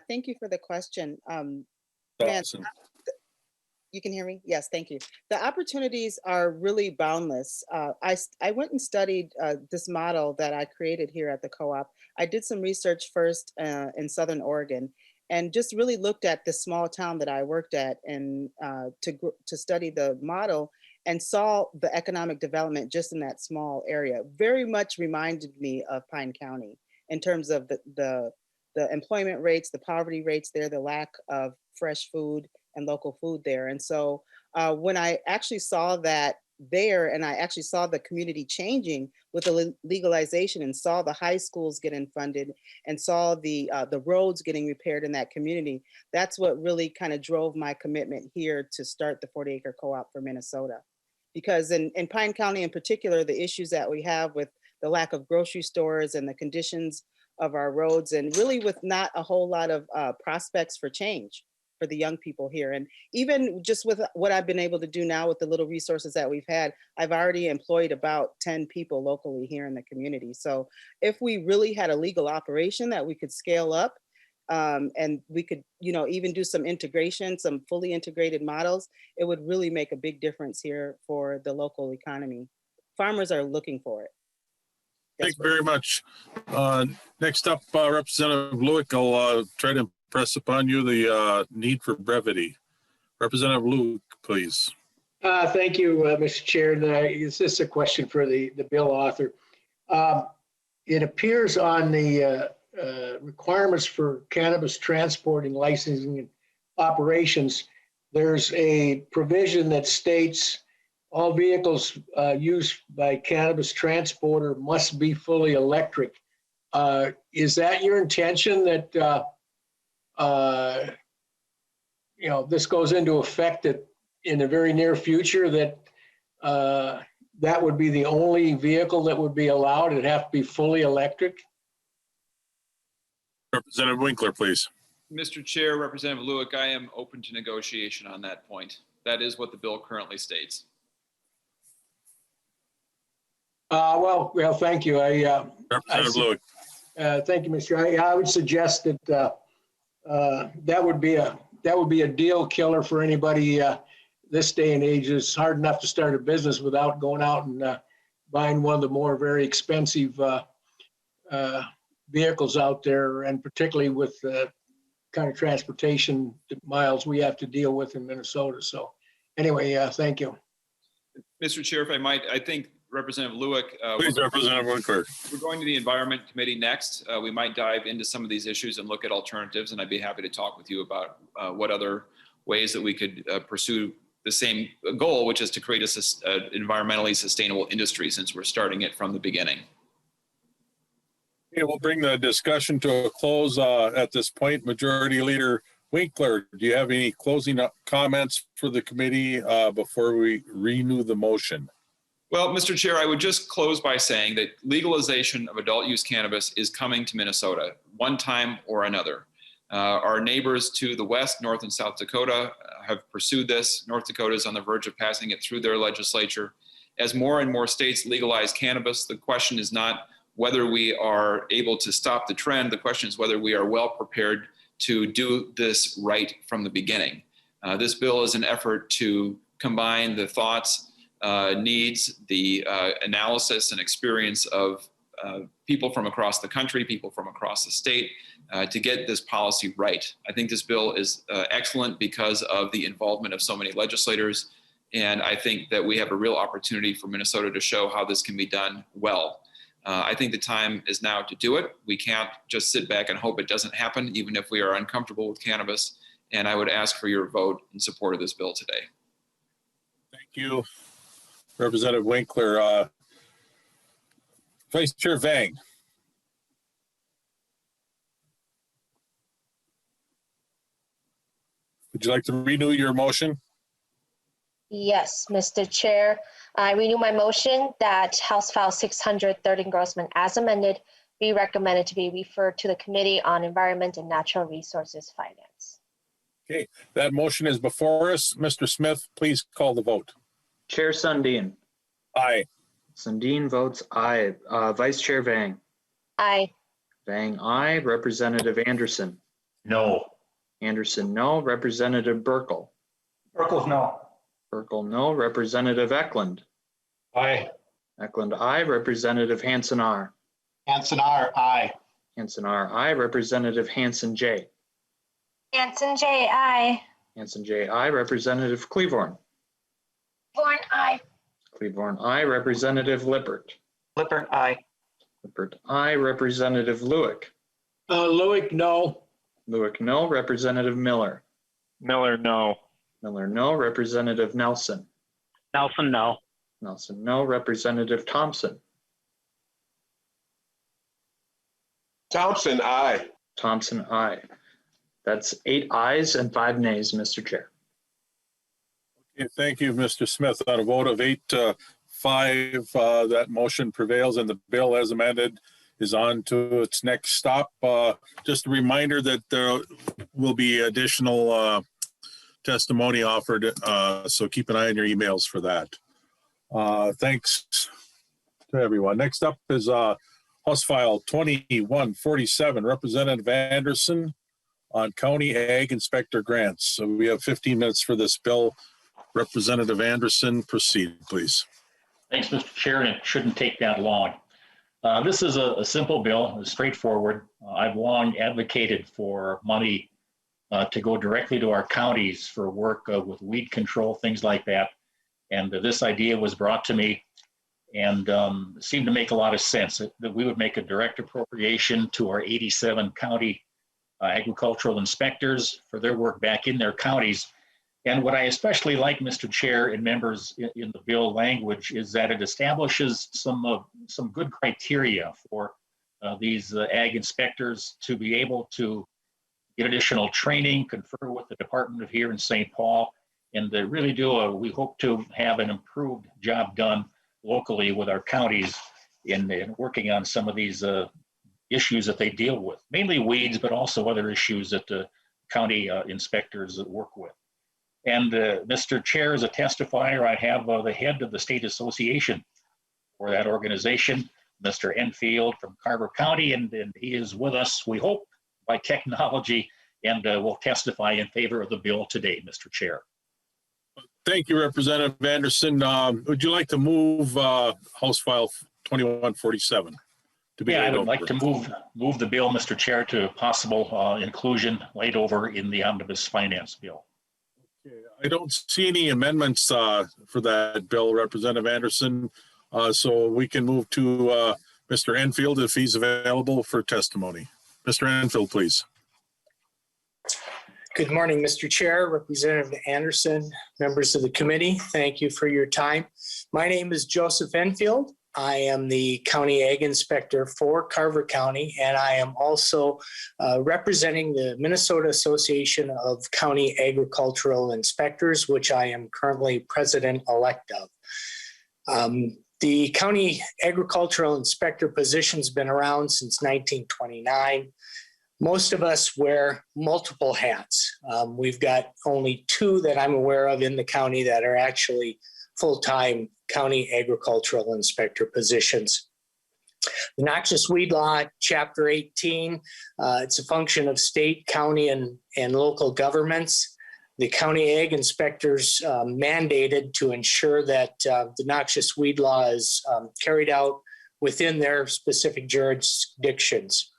Thank you for the question. Awesome. You can hear me? Yes, thank you. The opportunities are really boundless. I went and studied this model that I created here at the co-op. I did some research first in Southern Oregon and just really looked at the small town that I worked at and to study the model and saw the economic development just in that small area. Very much reminded me of Pine County in terms of the employment rates, the poverty rates there, the lack of fresh food and local food there. And so when I actually saw that there, and I actually saw the community changing with the legalization and saw the high schools getting funded and saw the roads getting repaired in that community, that's what really kind of drove my commitment here to start the 40-acre co-op for Minnesota. Because in Pine County in particular, the issues that we have with the lack of grocery stores and the conditions of our roads, and really with not a whole lot of prospects for change for the young people here. And even just with what I've been able to do now with the little resources that we've had, I've already employed about 10 people locally here in the community. So if we really had a legal operation that we could scale up and we could, even do some integration, some fully integrated models, it would really make a big difference here for the local economy. Farmers are looking for it. Thank you very much. Next up, Representative Lewick, I'll try to impress upon you the need for brevity. Representative Lewick, please. Thank you, Mr. Chair. This is a question for the bill author. It appears on the requirements for cannabis transporting, licensing, and operations, there's a provision that states all vehicles used by cannabis transporter must be fully electric. Is that your intention that this goes into effect in the very near future, that that would be the only vehicle that would be allowed? It'd have to be fully electric? Representative Winkler, please. Mr. Chair, Representative Lewick, I am open to negotiation on that point. That is what the bill currently states. Well, thank you. Representative Lewick. Thank you, Mr. I would suggest that that would be a deal killer for anybody this day and age. It's hard enough to start a business without going out and buying one of the more very expensive vehicles out there, and particularly with the kind of transportation miles we have to deal with in Minnesota. So anyway, thank you. Mr. Chair, if I might, I think Representative Lewick. Please, Representative Winkler. We're going to the Environment Committee next. We might dive into some of these issues and look at alternatives, and I'd be happy to talk with you about what other ways that we could pursue the same goal, which is to create an environmentally sustainable industry, since we're starting it from the beginning. Okay, we'll bring the discussion to a close at this point. Majority Leader Winkler, do you have any closing comments for the committee before we renew the motion? Well, Mr. Chair, I would just close by saying that legalization of adult use cannabis is coming to Minnesota one time or another. Our neighbors to the west, North and South Dakota, have pursued this. North Dakota is on the verge of passing it through their legislature. As more and more states legalize cannabis, the question is not whether we are able to stop the trend. The question is whether we are well prepared to do this right from the beginning. This bill is an effort to combine the thoughts, needs, the analysis and experience of people from across the country, people from across the state, to get this policy right. I think this bill is excellent because of the involvement of so many legislators, and I think that we have a real opportunity for Minnesota to show how this can be done well. I think the time is now to do it. We can't just sit back and hope it doesn't happen, even if we are uncomfortable with cannabis, and I would ask for your vote in support of this bill today. Thank you, Representative Winkler. Vice Chair Vang. Would you like to renew your motion? Yes, Mr. Chair. I renew my motion that House File 600, third engrossment as amended, be recommended to be referred to the Committee on Environment and Natural Resources Finance. Okay, that motion is before us. Mr. Smith, please call the vote. Chair Sundin. Aye. Sundin votes aye. Vice Chair Vang. Aye. Vang, aye. Representative Anderson. No. Anderson, no. Representative Burkle. Burkle's no. Burkle, no. Representative Eklund. Aye. Eklund, aye. Representative Hansen R. Hansen R, aye. Hansen R, aye. Representative Hansen J. Hansen J, aye. Hansen J, aye. Representative Cleavorn. Cleavorn, aye. Cleavorn, aye. Representative Lippert. Lippert, aye. Lippert, aye. Representative Lewick. Lewick, no. Lewick, no. Representative Miller. Miller, no. Miller, no. Representative Nelson. Nelson, no. Nelson, no. Representative Thompson. Thompson, aye. Thompson, aye. That's 8 ayes and 5 nays, Mr. Chair. Okay, thank you, Mr. Smith. On a vote of 8-5, that motion prevails and the bill as amended is on to its next stop. Just a reminder that there will be additional testimony offered, so keep an eye on your emails for that. Thanks to everyone. Next up is House File 2147, Representative Anderson on County Ag Inspector Grants. So we have 15 minutes for this bill. Representative Anderson, proceed, please. Thanks, Mr. Chair, and it shouldn't take that long. This is a simple bill, straightforward. I've long advocated for money to go directly to our counties for work with weed control, things like that. And this idea was brought to me and seemed to make a lot of sense that we would make a direct appropriation to our 87 county agricultural inspectors for their work back in their counties. And what I especially like, Mr. Chair and members, in the bill language is that it establishes some good criteria for these ag inspectors to be able to get additional training, confer with the department here in St. Paul, and they really we hope to have an improved job done locally with our counties in working on some of these issues that they deal with, mainly weeds, but also other issues that the county inspectors work with. And Mr. Chair, as a testifier, I have the head of the state association for that organization, Mr. Enfield from Carver County, and he is with us, we hope, by technology, and will testify in favor of the bill today, Mr. Chair. Thank you, Representative Anderson. Would you like to move House File 2147? I would like to move the bill, Mr. Chair, to possible inclusion laid over in the omnibus finance bill. I don't see any amendments for that bill, Representative Anderson. So we can move to Mr. Enfield if he's available for testimony. Mr. Enfield, please. Good morning, Mr. Chair, Representative Anderson, members of the committee. Thank you for your time. My name is Joseph Enfield. I am the County Ag Inspector for Carver County, and I am also representing the Minnesota Association of County Agricultural Inspectors, which I am currently president-elect of. The County Agricultural Inspector position's been around since 1929. Most of us wear multiple hats. We've got only 2 that I'm aware of in the county that are actually full-time county agricultural inspector positions. The Noxious Weed Law, Chapter 18, it's a function of state, county, and local governments. The county ag inspectors mandated to ensure that the Noxious Weed Law is carried out within their specific jurisdictions.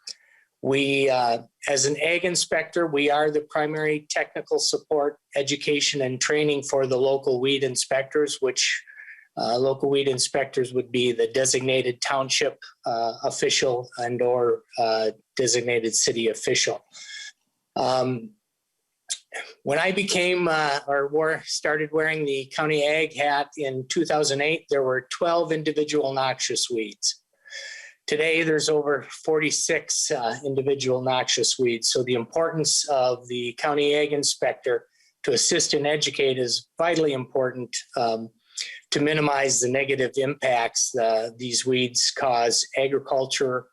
We, as an ag inspector, we are the primary technical support, education, and training for the local weed inspectors, which local weed inspectors would be the designated township official and or designated city official. When I became started wearing the county ag hat in 2008, there were 12 individual noxious weeds. Today, there's over 46 individual noxious weeds. So the importance of the county ag inspector to assist and educate is vitally important to minimize the negative impacts these weeds cause agriculture,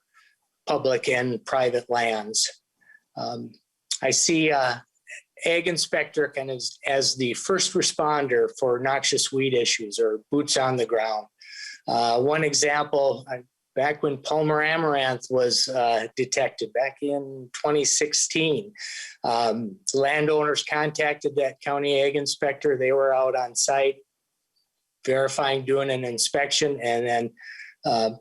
public and private lands. I see ag inspector kind of as the first responder for noxious weed issues or boots on the ground. One example, back when Palmer amaranth was detected back in 2016, landowners contacted that county ag inspector. They were out on site verifying, doing an inspection, and then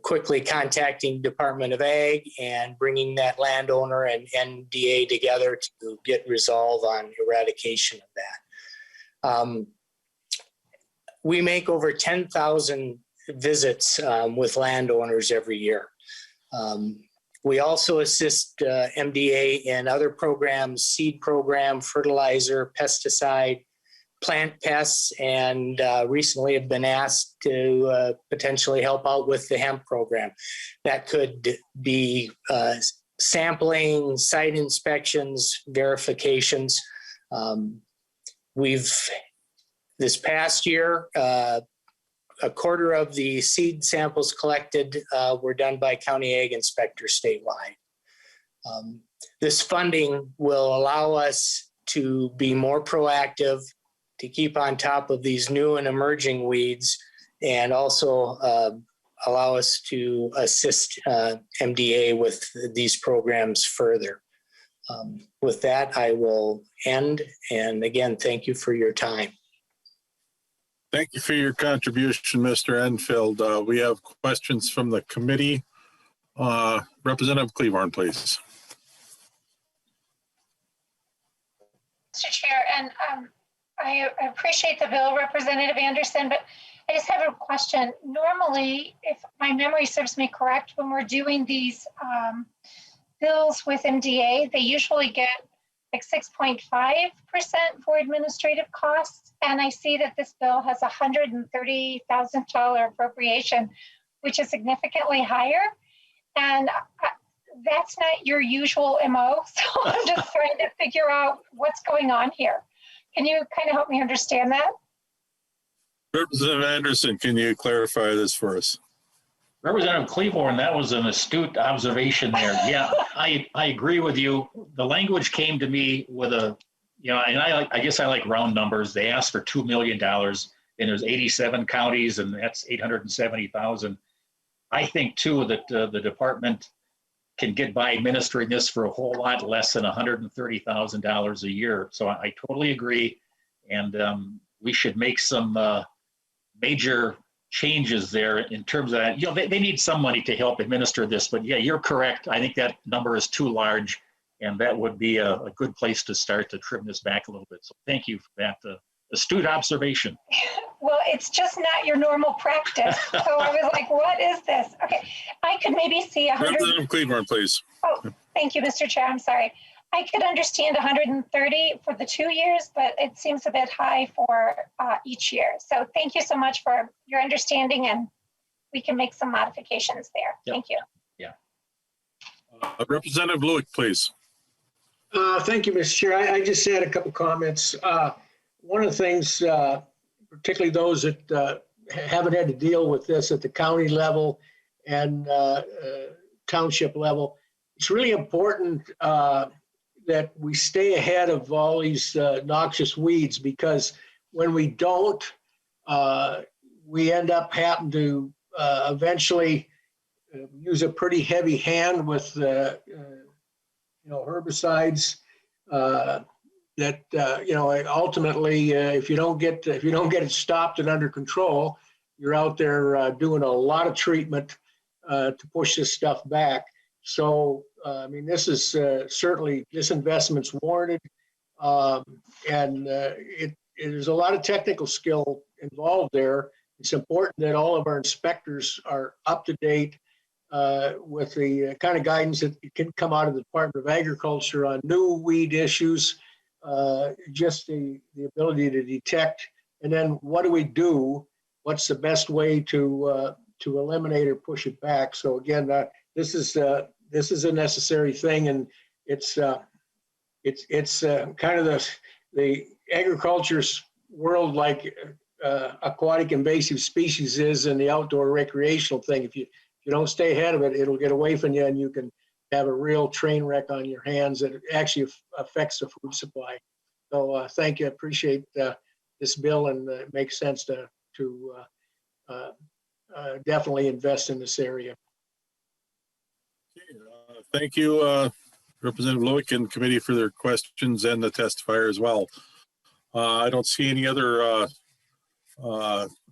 quickly contacting Department of Ag and bringing that landowner and NDA together to get resolve on eradication of that. We make over 10,000 visits with landowners every year. We also assist MDA in other programs, seed program, fertilizer, pesticide, plant pests, and recently have been asked to potentially help out with the hemp program. That could be sampling, site inspections, verifications. This past year, a quarter of the seed samples collected were done by county ag inspectors statewide. This funding will allow us to be more proactive, to keep on top of these new and emerging weeds, and also allow us to assist MDA with these programs further. With that, I will end. And again, thank you for your time. Thank you for your contribution, Mr. Enfield. We have questions from the committee. Representative Cleavorn, please. Mr. Chair, and I appreciate the bill, Representative Anderson, but I just have a question. Normally, if my memory serves me correct, when we're doing these bills with MDA, they usually get like 6.5% for administrative costs. And I see that this bill has a $130,000 appropriation, which is significantly higher. And that's not your usual MO. So I'm just trying to figure out what's going on here. Can you kind of help me understand that? Representative Anderson, can you clarify this for us? Representative Cleavorn, that was an astute observation there. Yeah, I agree with you. The language came to me with a, and I guess I like round numbers. They asked for $2 million, and there's 87 counties, and that's 870,000. I think too that the department can get by administering this for a whole lot less than $130,000 a year. So I totally agree, and we should make some major changes there in terms of that. They need some money to help administer this, but yeah, you're correct. I think that number is too large, and that would be a good place to start to trim this back a little bit. So thank you for that astute observation. Well, it's just not your normal practice. So I was like, what is this? Okay, I could maybe see 100. Representative Cleveland, please. Oh, thank you, Mr. Chair. I'm sorry. I could understand 130 for the 2 years, but it seems a bit high for each year. So thank you so much for your understanding, and we can make some modifications there. Yep. Thank you. Yeah. Representative Lewick, please. Thank you, Mr. Chair. I just had a couple comments. One of the things, particularly those that haven't had to deal with this at the county level and township level, it's really important that we stay ahead of all these noxious weeds, because when we don't, we end up having to eventually use a pretty heavy hand with herbicides that ultimately, if you don't get it stopped and under control, you're out there doing a lot of treatment to push this stuff back. So I mean, this is certainly, this investment's warranted, and there's a lot of technical skill involved there. It's important that all of our inspectors are up to date with the kind of guidance that can come out of the Department of Agriculture on new weed issues, just the ability to detect, and then what do we do? What's the best way to eliminate or push it back? So again, this is a necessary thing, and it's kind of the agriculture's world, like aquatic invasive species is in the outdoor recreational thing. If you don't stay ahead of it, it'll get away from you, and you can have a real train wreck on your hands that actually affects the food supply. So thank you. I appreciate this bill, and it makes sense to definitely invest in this area. Thank you, Representative Lewick and committee, for their questions and the testifier as well. I don't see any other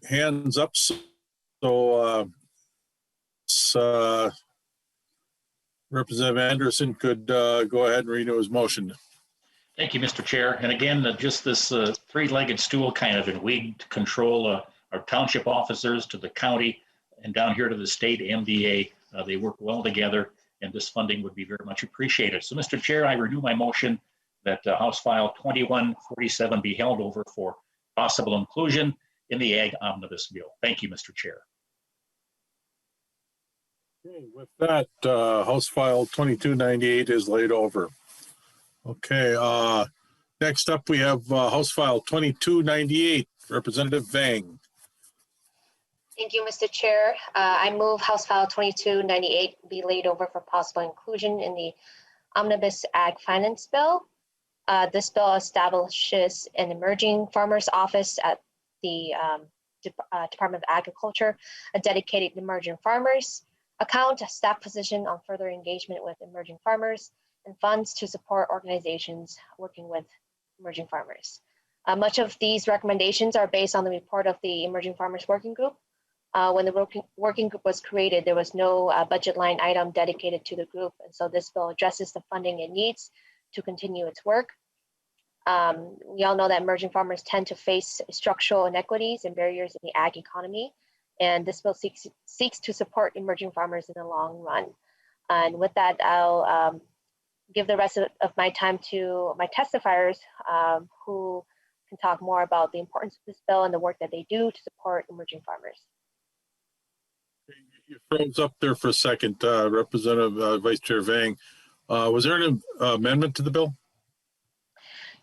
hands up, so Representative Anderson could go ahead and renew his motion. Thank you, Mr. Chair. And again, just this three-legged stool kind of in weed control, our township officers to the county and down here to the state MDA, they work well together, and this funding would be very much appreciated. So, Mr. Chair, I renew my motion that House File 2147 be held over for possible inclusion in the Ag Omnibus Bill. Thank you, Mr. Chair. Okay, with that, House File 2298 is laid over. Okay, next up we have House File 2298, Representative Vang. Thank you, Mr. Chair. I move House File 2298 be laid over for possible inclusion in the Omnibus Ag Finance Bill. This bill establishes an emerging farmers office at the Department of Agriculture, a dedicated emerging farmers account, a staff position on further engagement with emerging farmers, and funds to support organizations working with emerging farmers. Much of these recommendations are based on the report of the Emerging Farmers Working Group. When the working group was created, there was no budget line item dedicated to the group, and so this bill addresses the funding it needs to continue its work. We all know that emerging farmers tend to face structural inequities and barriers in the ag economy, and this bill seeks to support emerging farmers in the long run. And with that, I'll give the rest of my time to my testifiers who can talk more about the importance of this bill and the work that they do to support emerging farmers. You froze up there for a second, Representative Vice Chair Vang. Was there an amendment to the bill?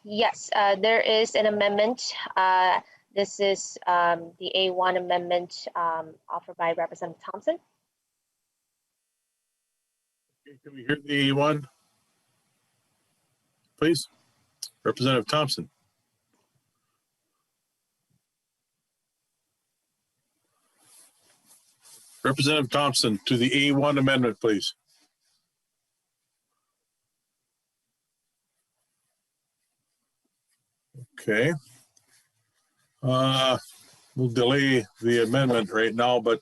Yes, there is an amendment. This is the A1 amendment offered by Representative Thompson. Okay, can we hear the A1? Please, Representative Thompson. Representative Thompson, to the A1 amendment, please. Okay. We'll delay the amendment right now, but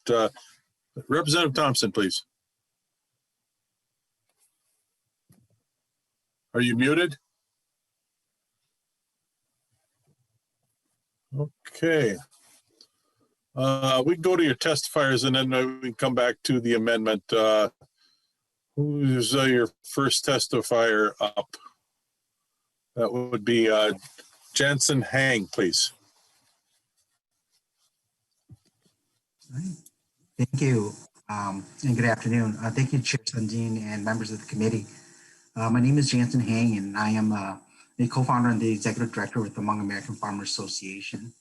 Representative Thompson, please. Are you muted? Okay. We can go to your testifiers and then we can come back to the amendment. Who's your first testifier up? That would be Jansen Hang, please. Thank you, and good afternoon. Thank you, Chair Sundin and members of the committee. My name is Jansen Hang, and I am a co-founder and the executive director with the Hmong American Farmers Association.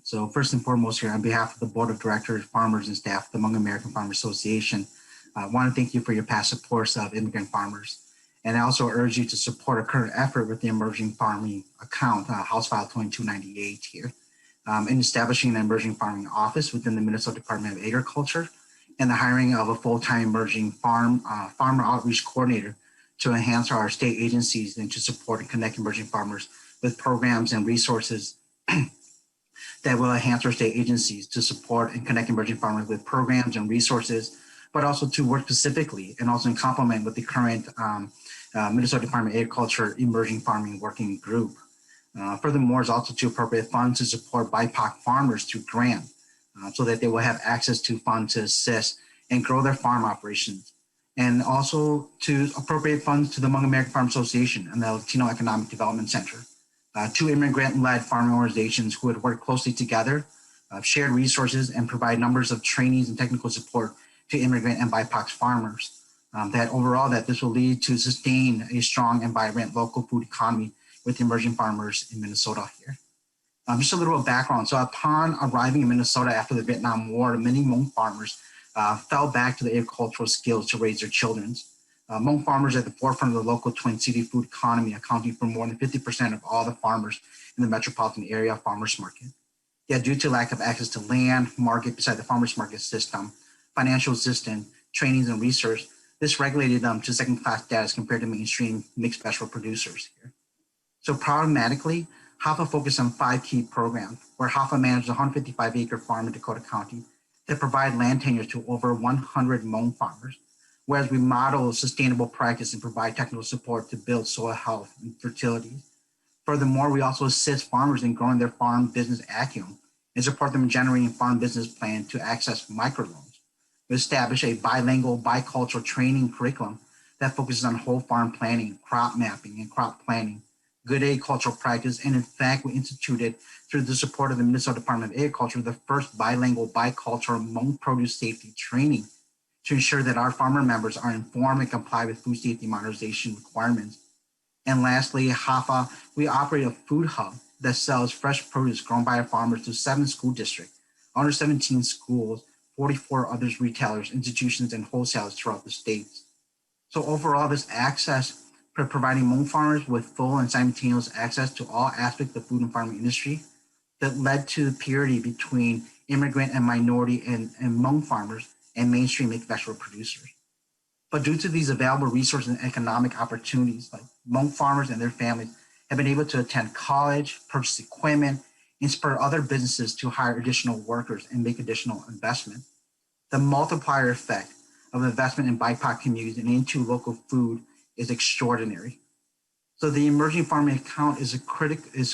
So first and foremost here, on behalf of the board of directors, farmers, and staff of the Hmong American Farmers Association, I want to thank you for your past support of immigrant farmers. And I also urge you to support a current effort with the Emerging Farming Account, House File 2298 here, in establishing an emerging farming office within the Minnesota Department of Agriculture and the hiring of a full-time emerging farmer outreach coordinator to enhance our state agencies and to support and connect emerging farmers with programs and resources that will enhance our state agencies to support and connect emerging farmers with programs and resources, but also to work specifically and also in complement with the current Minnesota Department of Agriculture Emerging Farming Working Group. Furthermore, is also to appropriate funds to support BIPOC farmers through grant so that they will have access to funds to assist and grow their farm operations. And also to appropriate funds to the Hmong American Farm Association and the Latino Economic Development Center, two immigrant-led farming organizations who would work closely together, shared resources, and provide numbers of trainings and technical support to immigrant and BIPOC farmers. That overall, that this will lead to sustain a strong and vibrant local food economy with emerging farmers in Minnesota here. Just a little background. So upon arriving in Minnesota after the Vietnam War, many Hmong farmers fell back to the agricultural skills to raise their children. Hmong farmers are at the forefront of the local Twin City food economy, accounting for more than 50% of all the farmers in the metropolitan area farmers market. Yet due to lack of access to land, market beside the farmers market system, financial assistance, trainings, and research, this regulated them to second-class status compared to mainstream mixed vegetable producers here. So problematically, HAFA focused on 5 key programs, where HAFA managed a 155-acre farm in Dakota County that provide land tenure to over 100 Hmong farmers, whereas we model sustainable practice and provide technical support to build soil health and fertility. Furthermore, we also assist farmers in growing their farm business acumen and support them in generating farm business plan to access microloans. We establish a bilingual, bicultural training curriculum that focuses on whole farm planning, crop mapping, and crop planning, good agricultural practice, and in fact, we instituted, through the support of the Minnesota Department of Agriculture, the first bilingual, bicultural Hmong produce safety training to ensure that our farmer members are informed and comply with food safety modernization requirements. And lastly, HAFA, we operate a food hub that sells fresh produce grown by our farmers to 7 school districts, 117 schools, 44 other retailers, institutions, and wholesalers throughout the states. So overall, this access for providing Hmong farmers with full and simultaneous access to all aspects of the food and farming industry that led to parity between immigrant and minority and Hmong farmers and mainstream mixed vegetable producers. But due to these available resources and economic opportunities, like Hmong farmers and their families have been able to attend college, purchase equipment, and spur other businesses to hire additional workers and make additional investment. The multiplier effect of investment in BIPOC communities and into local food is extraordinary. So the emerging farming account is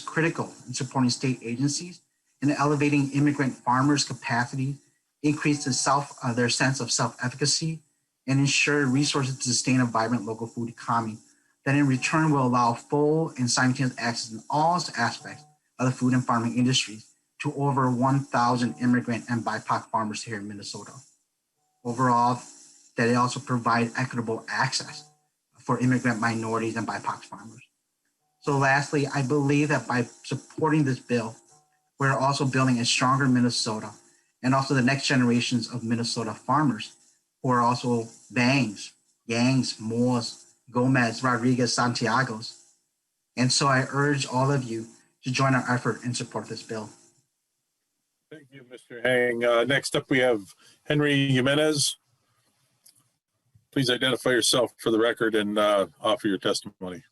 critical in supporting state agencies and elevating immigrant farmers' capacity, increase their sense of self-efficacy, and ensure resources to sustain a vibrant local food economy that in return will allow full and simultaneous access in all aspects of the food and farming industries to over 1,000 immigrant and BIPOC farmers here in Minnesota. Overall, that it also provide equitable access for immigrant minorities and BIPOC farmers. So lastly, I believe that by supporting this bill, we're also building a stronger Minnesota and also the next generations of Minnesota farmers who are also Vangs, Yangs, Moores, Gomez, Rodriguez, Santiagos. And so I urge all of you to join our effort and support this bill. Thank you, Mr. Hang. Next up, we have Henry Jimenez. Please identify yourself for the record and offer your testimony.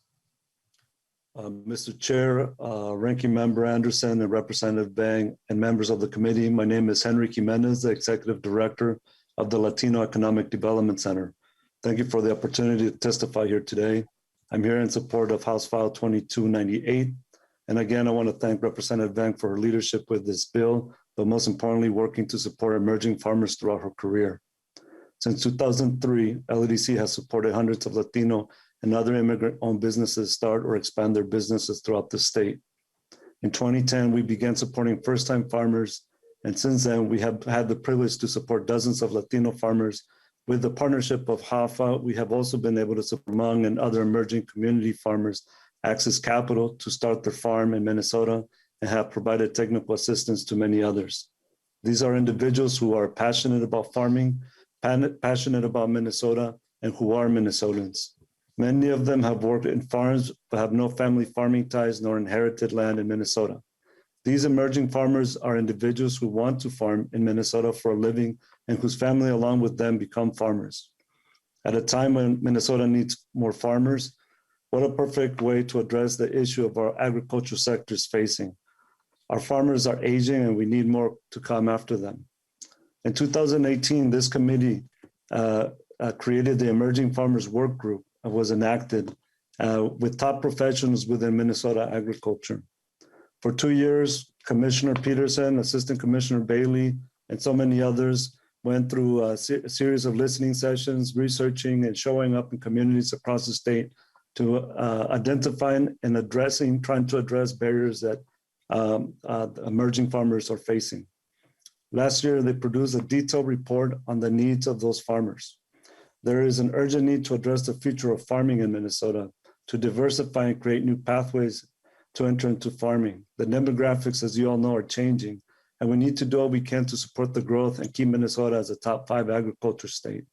Mr. Chair, Ranking Member Anderson and Representative Vang and members of the committee, my name is Henry Jimenez, the Executive Director of the Latino Economic Development Center. Thank you for the opportunity to testify here today. I'm here in support of House File 2298, And again, I want to thank Representative Vang for her leadership with this bill, but most importantly, working to support emerging farmers throughout her career. Since 2003, LEDC has supported hundreds of Latino and other immigrant-owned businesses start or expand their businesses throughout the state. In 2010, we began supporting first-time farmers, and since then, we have had the privilege to support dozens of Latino farmers. With the partnership of HAFA, we have also been able to support Hmong and other emerging community farmers access capital to start their farm in Minnesota and have provided technical assistance to many others. These are individuals who are passionate about farming, passionate about Minnesota, and who are Minnesotans. Many of them have worked in farms, but have no family farming ties nor inherited land in Minnesota. These emerging farmers are individuals who want to farm in Minnesota for a living and whose family along with them become farmers. At a time when Minnesota needs more farmers, what a perfect way to address the issue of our agricultural sectors facing. Our farmers are aging and we need more to come after them. In 2018, this committee created the Emerging Farmers Work Group and was enacted with top professionals within Minnesota agriculture. For 2 years, Commissioner Peterson, Assistant Commissioner Bailey, and so many others went through a series of listening sessions, researching and showing up in communities across the state to identify and trying to address barriers that emerging farmers are facing. Last year, they produced a detailed report on the needs of those farmers. There is an urgent need to address the future of farming in Minnesota, to diversify and create new pathways to enter into farming. The demographics, as you all know, are changing, and we need to do all we can to support the growth and keep Minnesota as a top 5 agriculture state.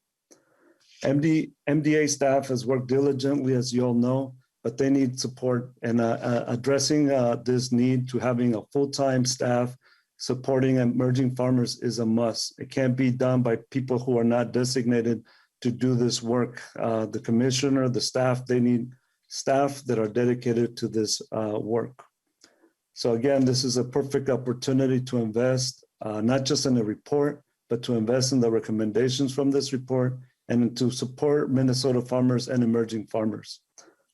MDA staff has worked diligently, as you all know, but they need support, and addressing this need to having a full-time staff supporting emerging farmers is a must. It can't be done by people who are not designated to do this work. The commissioner, the staff, they need staff that are dedicated to this work. So again, this is a perfect opportunity to invest, not just in the report, but to invest in the recommendations from this report and to support Minnesota farmers and emerging farmers.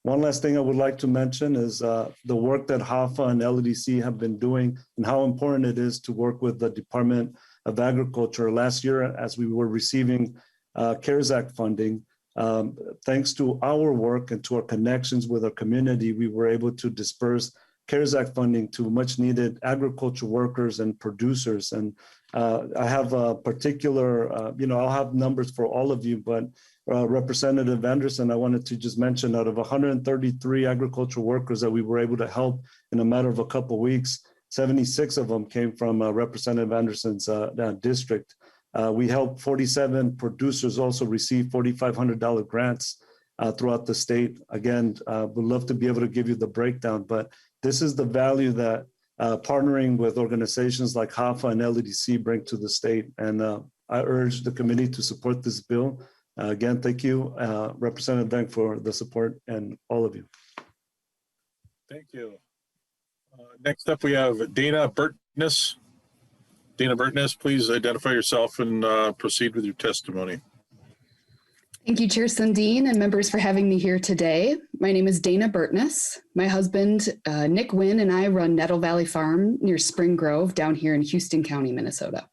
One last thing I would like to mention is the work that HAFA and LEDC have been doing and how important it is to work with the Department of Agriculture. Last year, as we were receiving CARES Act funding, thanks to our work and to our connections with our community, we were able to disperse CARES Act funding to much needed agriculture workers and producers. And I have a particular, I'll have numbers for all of you, but Representative Anderson, I wanted to just mention out of 133 agricultural workers that we were able to help in a matter of a couple of weeks, 76 of them came from Representative Anderson's district. We helped 47 producers also receive $4,500 grants throughout the state. Again, would love to be able to give you the breakdown, but this is the value that partnering with organizations like HAFA and LEDC bring to the state. And I urge the committee to support this bill. Again, thank you, Representative Vang, for the support and all of you. Thank you. Next up, we have Dana Burtness. Dana Burtness, please identify yourself and proceed with your testimony. Thank you, Chair Sundin and members for having me here today. My name is Dana Burtness. My husband, Nick Wynn, and I run Nettle Valley Farm near Spring Grove down here in Houston County, Minnesota.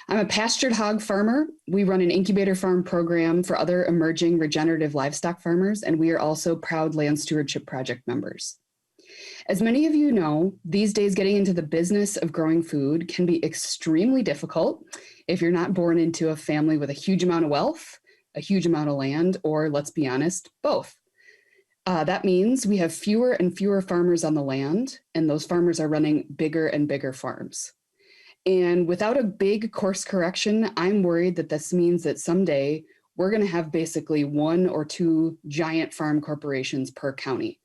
I'm a pastured hog farmer. We run an incubator farm program for other emerging regenerative livestock farmers, and we are also proud Land Stewardship Project members. As many of you know, these days getting into the business of growing food can be extremely difficult if you're not born into a family with a huge amount of wealth, a huge amount of land, or let's be honest, both. That means we have fewer and fewer farmers on the land, and those farmers are running bigger and bigger farms. And without a big course correction, I'm worried that this means that someday we're going to have basically 1 or 2 giant farm corporations per county.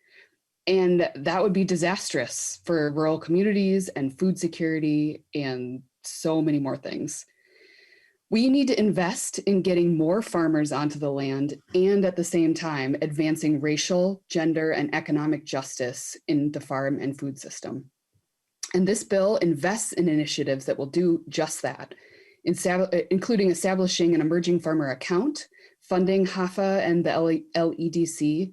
And that would be disastrous for rural communities and food security and so many more things. We need to invest in getting more farmers onto the land and at the same time advancing racial, gender, and economic justice in the farm and food system. And this bill invests in initiatives that will do just that, including establishing an emerging farmer account, funding HAFA and the LEDC,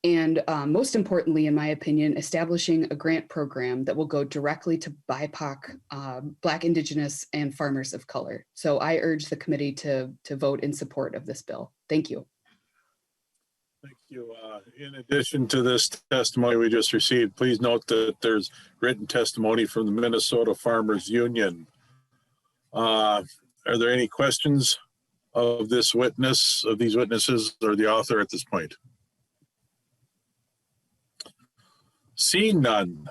And most importantly, in my opinion, establishing a grant program that will go directly to BIPOC, Black, Indigenous, and farmers of color. So I urge the committee to vote in support of this bill. Thank you. Thank you. In addition to this testimony we just received, please note that there's written testimony from the Minnesota Farmers Union. Are there any questions of this witness, of these witnesses, or the author at this point? Seeing none.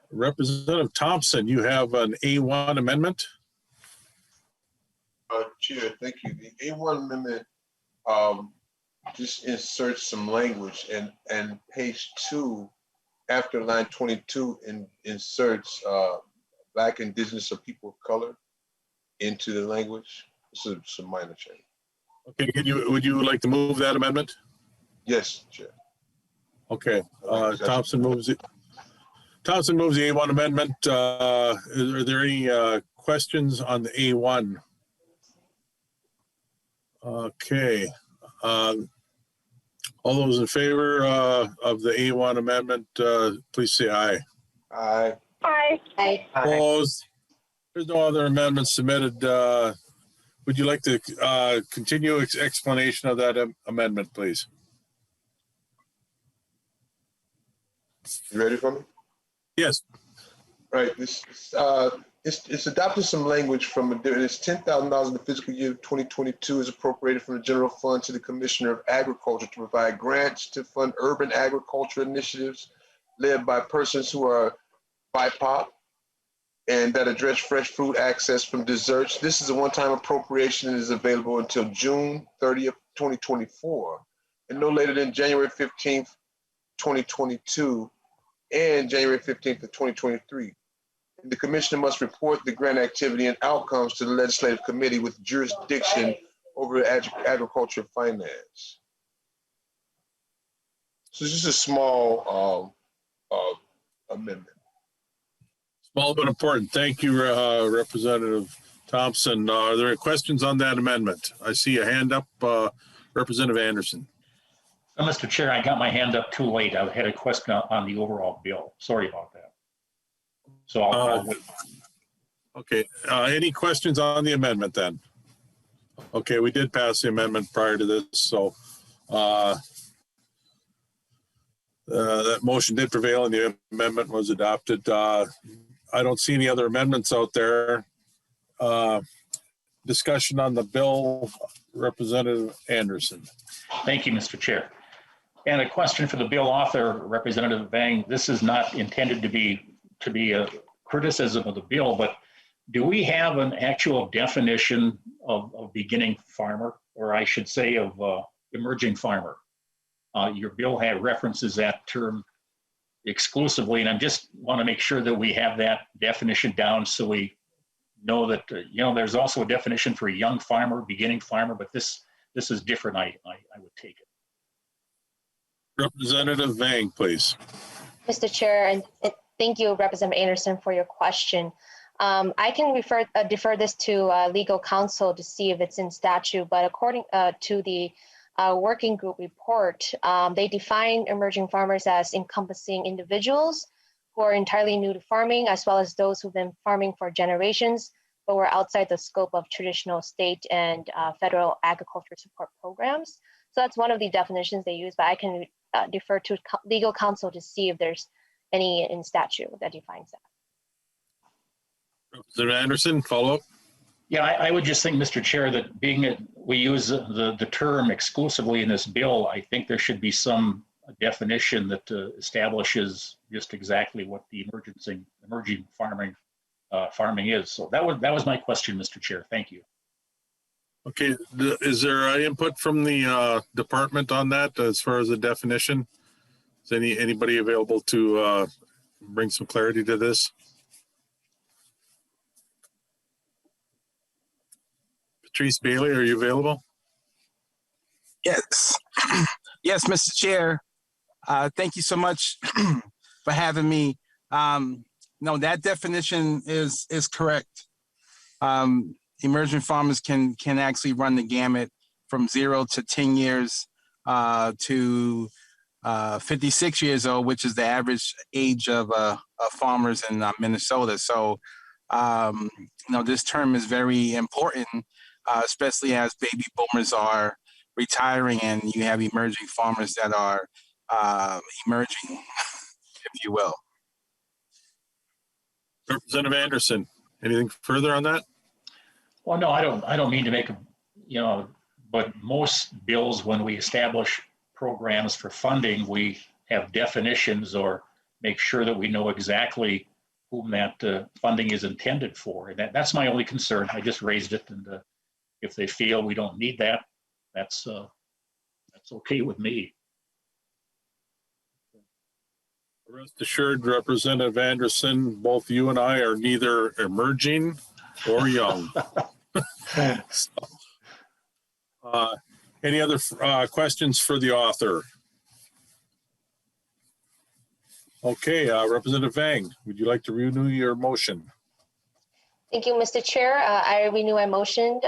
Representative Thompson, you have an A1 amendment? Chair, thank you. The A1 amendment just inserts some language, and page 2, after line 22, inserts Black, Indigenous, or people of color into the language. This is some minor change. Okay, would you like to move that amendment? Yes, Chair. Okay, Thompson moves it. Thompson moves the A1 amendment. Are there any questions on the A1? Okay. All those in favor of the A1 amendment, please say aye. Aye. Aye. Aye. Opposed? There's no other amendments submitted. Would you like to continue explanation of that amendment, please? You ready for me? Yes. Right. It's adopted some language from it's $10,000 in the fiscal year 2022 is appropriated from the general fund to the Commissioner of Agriculture to provide grants to fund urban agriculture initiatives led by persons who are BIPOC and that address fresh food access from desserts. This is a one-time appropriation and is available until June 30th, 2024, and no later than January 15th, 2022, and January 15th of 2023. The Commissioner must report the grant activity and outcomes to the Legislative Committee with jurisdiction over agriculture finance. So it's just a small amendment. Small but important. Thank you, Representative Thompson. Are there any questions on that amendment? I see a hand up, Representative Anderson. Mr. Chair, I got my hand up too late. I had a question on the overall bill. Sorry about that. So I'll wait. Okay. Any questions on the amendment then? Okay, we did pass the amendment prior to this, so that motion did prevail and the amendment was adopted. I don't see any other amendments out there. Discussion on the bill, Representative Anderson. Thank you, Mr. Chair. And a question for the bill author, Representative Vang. This is not intended to be a criticism of the bill, but do we have an actual definition of beginning farmer, or I should say of emerging farmer? Your bill references that term exclusively, and I just want to make sure that we have that definition down so we know that, there's also a definition for a young farmer, beginning farmer, but this is different, I would take it. Representative Vang, please. Mr. Chair, and thank you, Representative Anderson, for your question. I can defer this to legal counsel to see if it's in statute, but according to the working group report, they define emerging farmers as encompassing individuals who are entirely new to farming, as well as those who've been farming for generations, but were outside the scope of traditional state and federal agriculture support programs. So that's one of the definitions they use, but I can defer to legal counsel to see if there's any in statute that defines that. Representative Anderson, follow up. Yeah, I would just think, Mr. Chair, that we use the term exclusively in this bill, I think there should be some definition that establishes just exactly what the emerging farming is. So that was my question, Mr. Chair. Thank you. Okay, is there input from the department on that as far as the definition? Is anybody available to bring some clarity to this? Patrice Bailey, are you available? Yes. Yes, Mr. Chair. Thank you so much for having me. No, that definition is correct. Emerging farmers can actually run the gamut from 0 to 10 years to 56 years old, which is the average age of farmers in Minnesota. So, this term is very important, especially as baby boomers are retiring and you have emerging farmers that are emerging, if you will. Representative Anderson, anything further on that? Well, no, I don't mean to make but most bills, when we establish programs for funding, we have definitions or make sure that we know exactly whom that funding is intended for. And that's my only concern. I just raised it, and if they feel we don't need that, that's okay with me. Rest assured, Representative Anderson, both you and I are neither emerging or young. Any other questions for the author? Okay, Representative Vang, would you like to renew your motion? Thank you, Mr. Chair. I renew my motion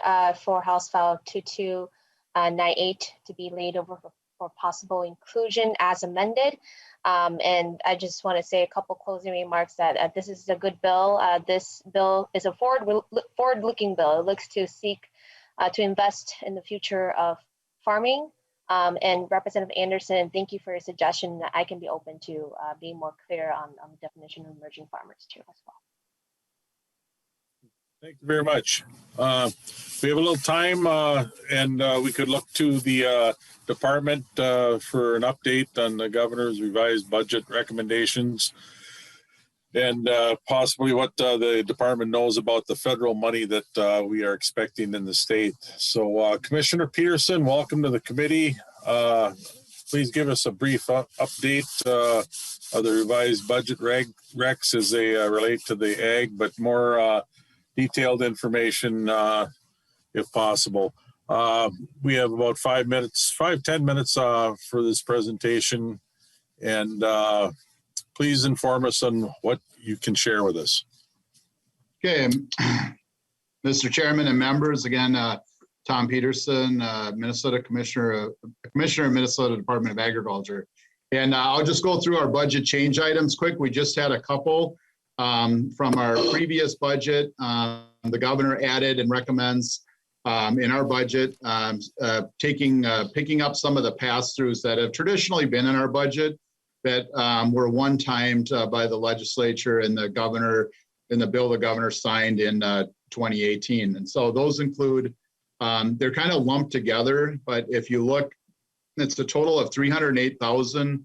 for House File 2298 to be laid over for possible inclusion as amended. And I just want to say a couple closing remarks that this is a good bill. This bill is a forward-looking bill. It looks to seek to invest in the future of farming. And Representative Anderson, thank you for your suggestion. I can be open to being more clear on the definition of emerging farmers too as well. Thank you very much. We have a little time and we could look to the department for an update on the governor's revised budget recommendations and possibly what the department knows about the federal money that we are expecting in the state. So Commissioner Peterson, welcome to the committee. Please give us a brief update of the revised budget recs as they relate to the ag, but more detailed information if possible. We have about 10 minutes for this presentation, and please inform us on what you can share with us. Okay, Mr. Chairman and members, again, Tom Peterson, Minnesota Commissioner of Minnesota Department of Agriculture. And I'll just go through our budget change items quick. We just had a couple from our previous budget. The governor added and recommends in our budget picking up some of the pass-throughs that have traditionally been in our budget that were one-timed by the legislature and the governor in the bill the governor signed in 2018. And so those include, they're kind of lumped together, but if you look, it's a total of $308,000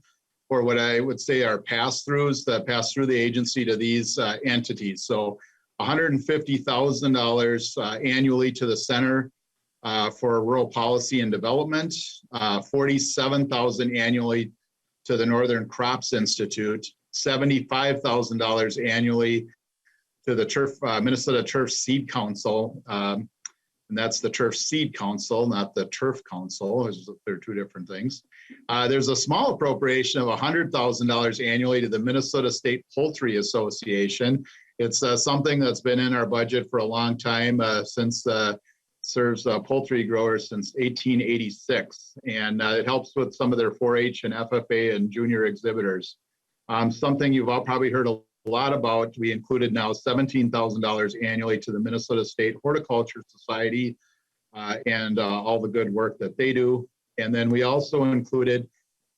for what I would say are pass-throughs that pass through the agency to these entities. So $150,000 annually to the Center for Rural Policy and Development, $47,000 annually to the Northern Crops Institute, $75,000 annually to the Minnesota Turf Seed Council, and that's the Turf Seed Council, not the Turf Council. They're two different things. There's a small appropriation of $100,000 annually to the Minnesota State Poultry Association. It's something that's been in our budget for a long time, since serves poultry growers since 1886, and it helps with some of their 4-H and FFA and junior exhibitors. Something you've all probably heard a lot about, we included now $17,000 annually to the Minnesota State Horticulture Society and all the good work that they do. And then we also included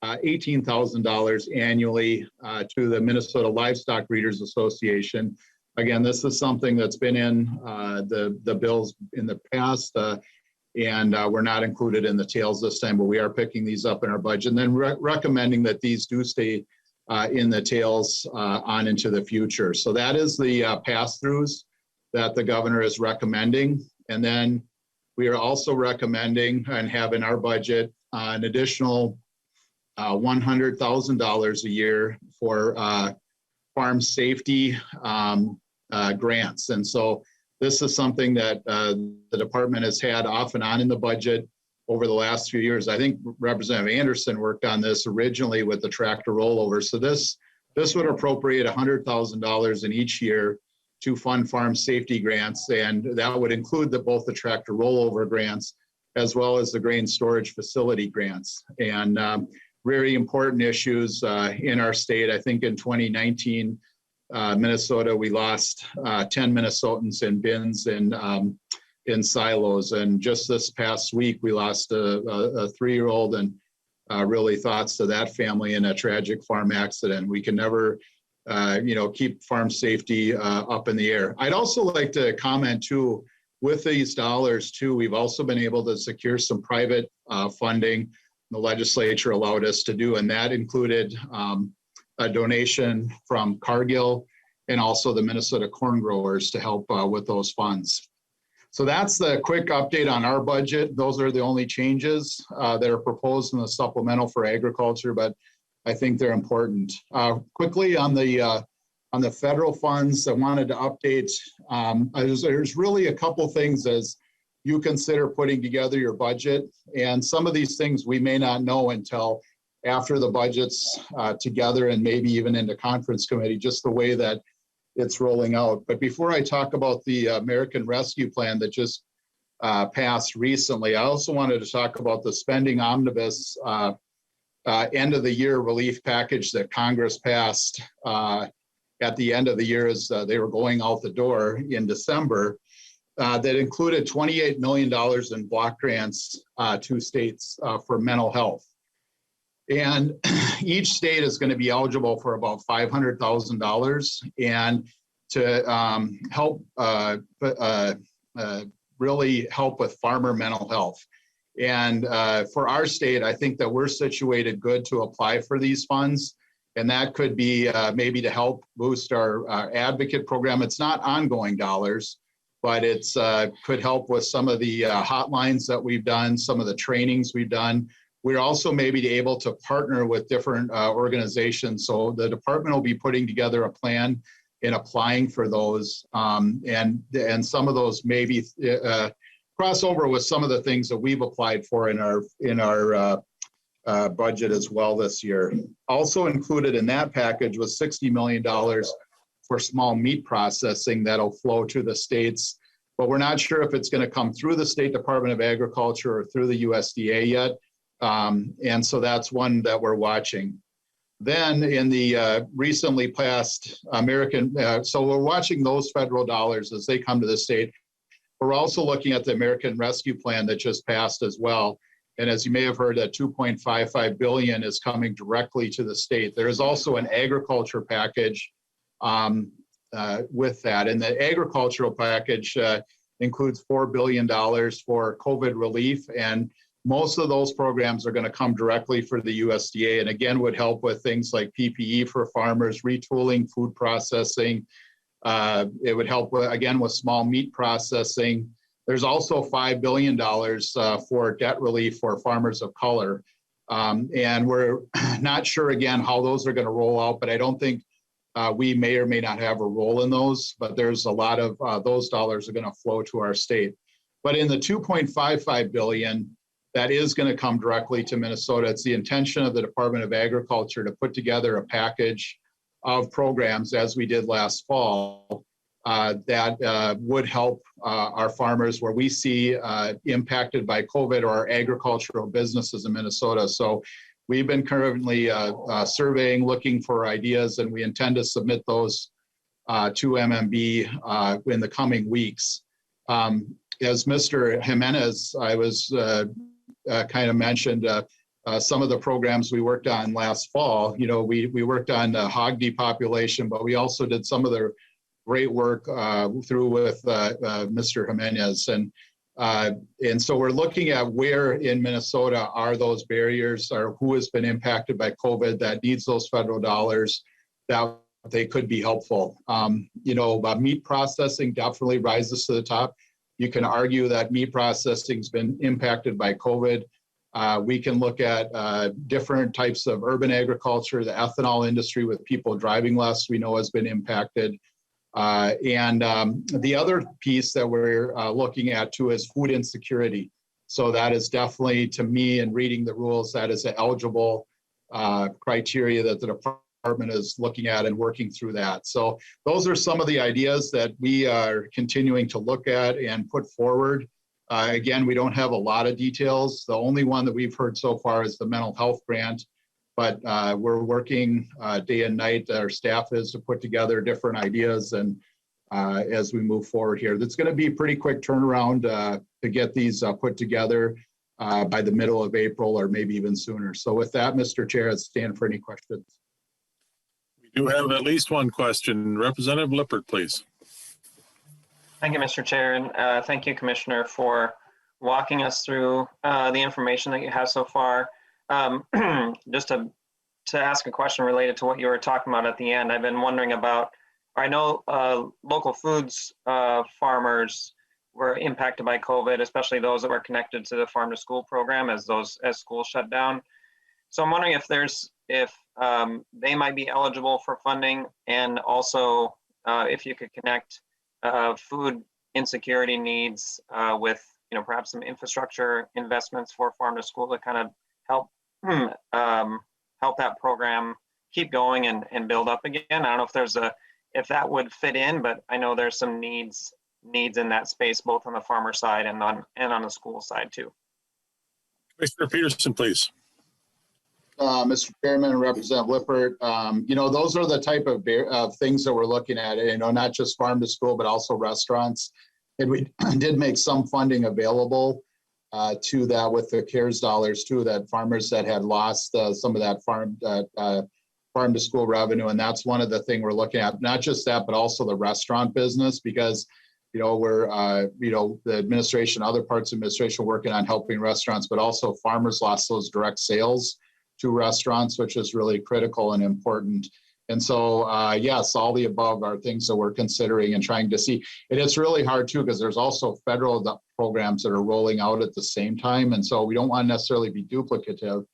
$18,000 annually to the Minnesota Livestock Breeders Association. Again, this is something that's been in the bills in the past, and we're not included in the tails this time, but we are picking these up in our budget and then recommending that these do stay in the tails on into the future. So that is the pass-throughs that the governor is recommending. And then we are also recommending and have in our budget an additional $100,000 a year for farm safety grants. And so this is something that the department has had off and on in the budget over the last few years. I think Representative Anderson worked on this originally with the tractor rollover. So this would appropriate $100,000 in each year to fund farm safety grants, and that would include both the tractor rollover grants as well as the grain storage facility grants. And very important issues in our state. I think in 2019, Minnesota, we lost 10 Minnesotans in bins and in silos. And just this past week, we lost a 3-year-old, and really thoughts to that family in a tragic farm accident. We can never, keep farm safety up in the air. I'd also like to comment too, with these dollars too, we've also been able to secure some private funding the legislature allowed us to do, and that included a donation from Cargill and also the Minnesota corn growers to help with those funds. So that's the quick update on our budget. Those are the only changes that are proposed in the supplemental for agriculture, but I think they're important. Quickly on the federal funds, I wanted to update. There's really a couple things as you consider putting together your budget, and some of these things we may not know until after the budget's together and maybe even into conference committee, just the way that it's rolling out. But before I talk about the American Rescue Plan that just passed recently, I also wanted to talk about the spending omnibus end of the year relief package that Congress passed at the end of the year as they were going out the door in December. That included $28 million in block grants to states for mental health. And each state is going to be eligible for about $500,000 and to help really help with farmer mental health. And for our state, I think that we're situated good to apply for these funds. And that could be maybe to help boost our advocate program. It's not ongoing dollars, but it's could help with some of the hotlines that we've done, some of the trainings we've done. We're also maybe able to partner with different organizations. So the department will be putting together a plan and applying for those. And some of those maybe cross over with some of the things that we've applied for in our budget as well this year. Also included in that package was $60 million for small meat processing that'll flow to the states, but we're not sure if it's going to come through the State Department of Agriculture or through the USDA yet. And so that's one that we're watching. Then in the recently passed so we're watching those federal dollars as they come to the state. We're also looking at the American Rescue Plan that just passed as well. And as you may have heard, that $2.55 billion is coming directly to the state. There is also an agriculture package with that. And the agricultural package includes $4 billion for COVID relief. And most of those programs are going to come directly for the USDA. And again, would help with things like PPE for farmers, retooling, food processing. It would help, again, with small meat processing. There's also $5 billion for debt relief for farmers of color. And we're not sure, again, how those are going to roll out, but I don't think we may or may not have a role in those, but there's a lot of those dollars are going to flow to our state. But in the $2.55 billion, that is going to come directly to Minnesota. It's the intention of the Department of Agriculture to put together a package of programs, as we did last fall, that would help our farmers where we see impacted by COVID or our agricultural businesses in Minnesota. So we've been currently surveying, looking for ideas, and we intend to submit those to MMB in the coming weeks. As Mr. Jimenez, I was kind of mentioned some of the programs we worked on last fall. You know, we worked on hog depopulation, but we also did some of the great work through with Mr. Jimenez. And so we're looking at where in Minnesota are those barriers, or who has been impacted by COVID that needs those federal dollars that they could be helpful. Meat processing definitely rises to the top. You can argue that meat processing has been impacted by COVID. We can look at different types of urban agriculture. The ethanol industry with people driving less, we know has been impacted. And the other piece that we're looking at too is food insecurity. So that is definitely, to me, in reading the rules, that is an eligible criteria that the department is looking at and working through that. So those are some of the ideas that we are continuing to look at and put forward. Again, we don't have a lot of details. The only one that we've heard so far is the mental health grant. but we're working day and night. Our staff is to put together different ideas and as we move forward here. It's going to be a pretty quick turnaround to get these put together by the middle of April or maybe even sooner. So with that, Mr. Chair, I stand for any questions. We do have at least one question. Representative Lippert, please. Thank you, Mr. Chair, and thank you, Commissioner, for walking us through the information that you have so far. Just to ask a question related to what you were talking about at the end, I've been wondering about, I know local foods farmers were impacted by COVID, especially those that were connected to the farm to school program as schools shut down. So I'm wondering if they might be eligible for funding, and also if you could connect food insecurity needs with perhaps some infrastructure investments for farm to school to kind of help help that program keep going and build up again. I don't know if that would fit in, but I know there's some needs in that space, both on the farmer side and on the school side too. Commissioner Peterson, please. Mr. Chairman and Representative Lippert, those are the type of things that we're looking at, not just farm to school, but also restaurants. And we did make some funding available to that with the CARES dollars too, that farmers that had lost some of that farm to school revenue. And that's one of the things we're looking at, not just that, but also the restaurant business, because we're, the administration, other parts of administration working on helping restaurants, but also farmers lost those direct sales to restaurants, which is really critical and important. And so, yes, all the above are things that we're considering and trying to see. And it's really hard too, because there's also federal programs that are rolling out at the same time. And so we don't want to necessarily be duplicative,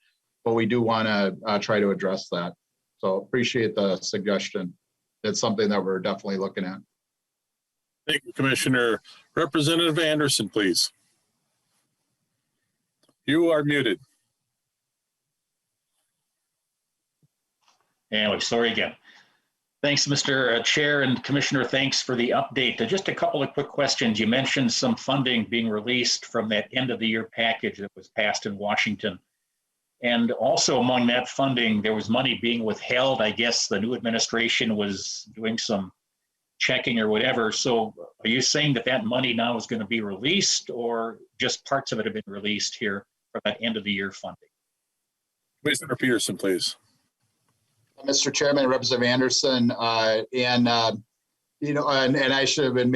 but we do want to try to address that. So appreciate the suggestion. It's something that we're definitely looking at. Thank you, Commissioner. Representative Anderson, please. You are muted. Anyway, sorry again. Thanks, Mr. Chair and Commissioner. Thanks for the update. Just a couple of quick questions. You mentioned some funding being released from that end of the year package that was passed in Washington. And also among that funding, there was money being withheld. I guess the new administration was doing some checking or whatever. So are you saying that money now is going to be released, or just parts of it have been released here for that end of the year funding? Commissioner Peterson, please. Mr. Chairman, Representative Anderson, and I should have been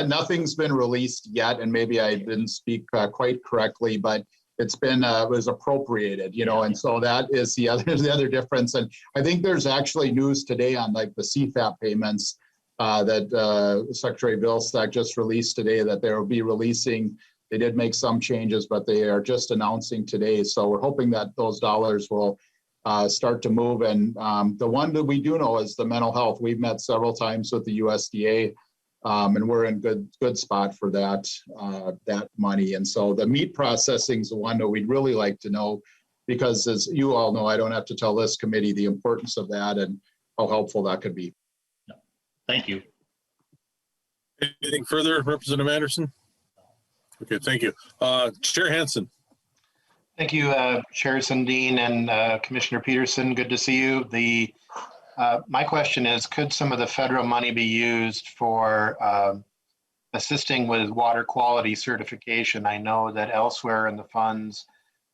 nothing's been released yet, and maybe I didn't speak quite correctly, but it was appropriated, and so that is the other difference. And I think there's actually news today on like the CFAP payments that Secretary Vilsack just released today, that they will be releasing. They did make some changes, but they are just announcing today. So we're hoping that those dollars will start to move. And the one that we do know is the mental health. We've met several times with the USDA, and we're in good spot for that money. And so the meat processing is the one that we'd really like to know, because as you all know, I don't have to tell this committee the importance of that and how helpful that could be. Thank you. Anything further, Representative Anderson? Okay, thank you. Chair Hansen. Thank you, Chair Sundin and Commissioner Peterson. Good to see you. My question is, could some of the federal money be used for assisting with water quality certification? I know that elsewhere in the funds,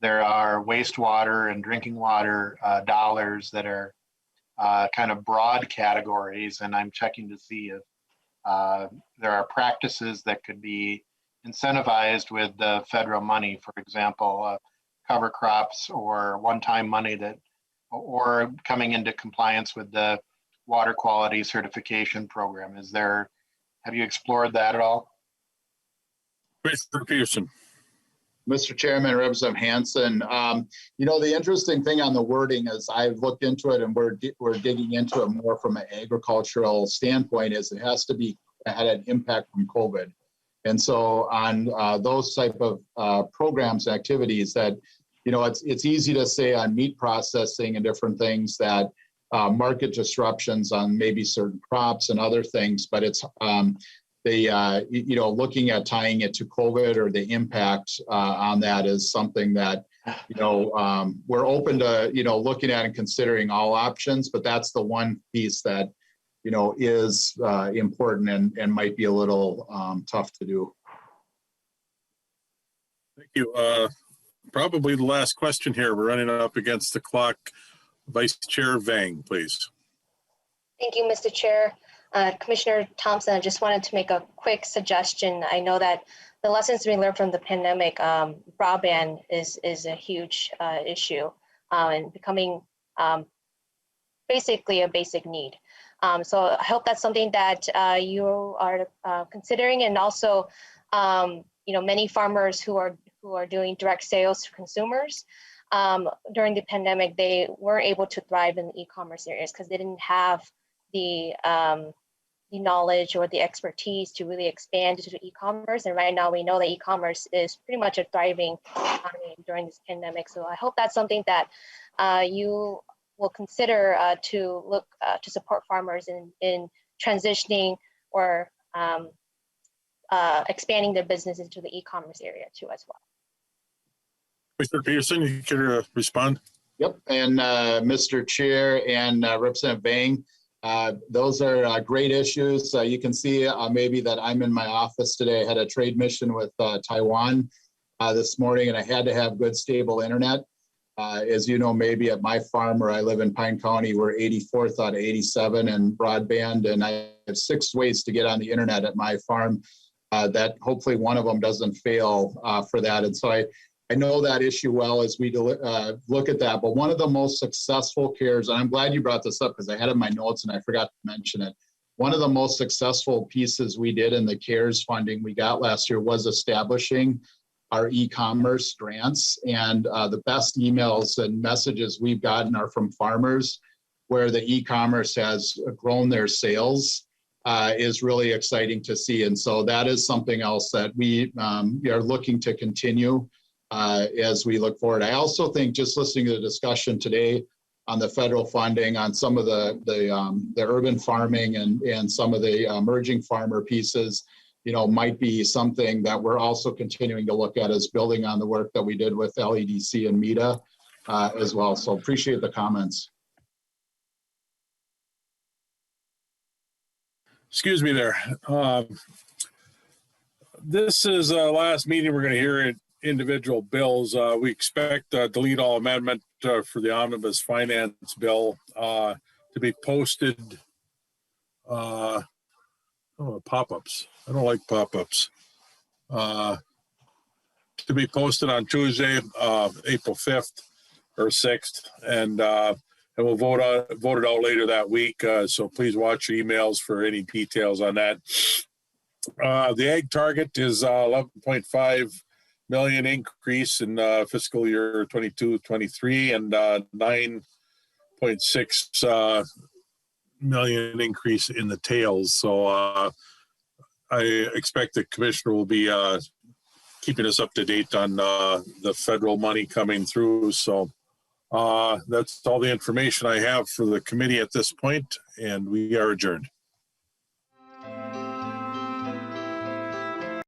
there are wastewater and drinking water dollars that are kind of broad categories, and I'm checking to see if there are practices that could be incentivized with the federal money, for example, cover crops or one-time money or coming into compliance with the water quality certification program. Have you explored that at all? Commissioner Peterson. Mr. Chairman, Representative Hansen, the interesting thing on the wording is I've looked into it, and we're digging into it more from an agricultural standpoint, is it has to be had an impact from COVID. And so on those type of programs, activities that, it's easy to say on meat processing and different things that market disruptions on maybe certain crops and other things, but it's looking at tying it to COVID or the impact on that is something that we're open to, looking at and considering all options, but that's the one piece that, is important and might be a little tough to do. Thank you. Probably the last question here. We're running up against the clock. Vice Chair Vang, please. Thank you, Mr. Chair. Commissioner Thompson, I just wanted to make a quick suggestion. I know that the lessons we learned from the pandemic, broadband is a huge issue and becoming basically a basic need. So I hope that's something that you are considering, and also, many farmers who are doing direct sales to consumers during the pandemic, they weren't able to thrive in the e-commerce areas because they didn't have the knowledge or the expertise to really expand into e-commerce. And right now we know that e-commerce is pretty much a thriving economy during this pandemic. So I hope that's something that you will consider to look to support farmers in transitioning or expanding their business into the e-commerce area too as well. Mr. Peterson, you can respond. Yep, and Mr. Chair and Representative Vang, those are great issues. You can see maybe that I'm in my office today. I had a trade mission with Taiwan this morning, and I had to have good, stable internet. As you know, maybe at my farm where I live in Pine County, we're 84th out of 87 in broadband, and I have 6 ways to get on the internet at my farm. That hopefully one of them doesn't fail for that. And so I know that issue well as we look at that. But one of the most successful cares, and I'm glad you brought this up because I had it in my notes and I forgot to mention it. One of the most successful pieces we did in the CARES funding we got last year was establishing our e-commerce grants. And the best emails and messages we've gotten are from farmers where the e-commerce has grown their sales. Is really exciting to see. And so that is something else that we are looking to continue as we look forward. I also think just listening to the discussion today on the federal funding on some of the urban farming and some of the emerging farmer pieces, might be something that we're also continuing to look at as building on the work that we did with LEDC and META as well. So appreciate the comments. Excuse me there. This is the last meeting we're going to hear individual bills. We expect delete all amendment for the omnibus finance bill to be posted. Pop-ups. I don't like pop-ups. To be posted on Tuesday, April 5th or 6th, and we'll vote it out later that week. So please watch your emails for any details on that. The ag target is 11.5 million increase in fiscal year 22-23 and 9.6 million increase in the tails. So I expect the commissioner will be keeping us up to date on the federal money coming through. So that's all the information I have for the committee at this point, and we are adjourned.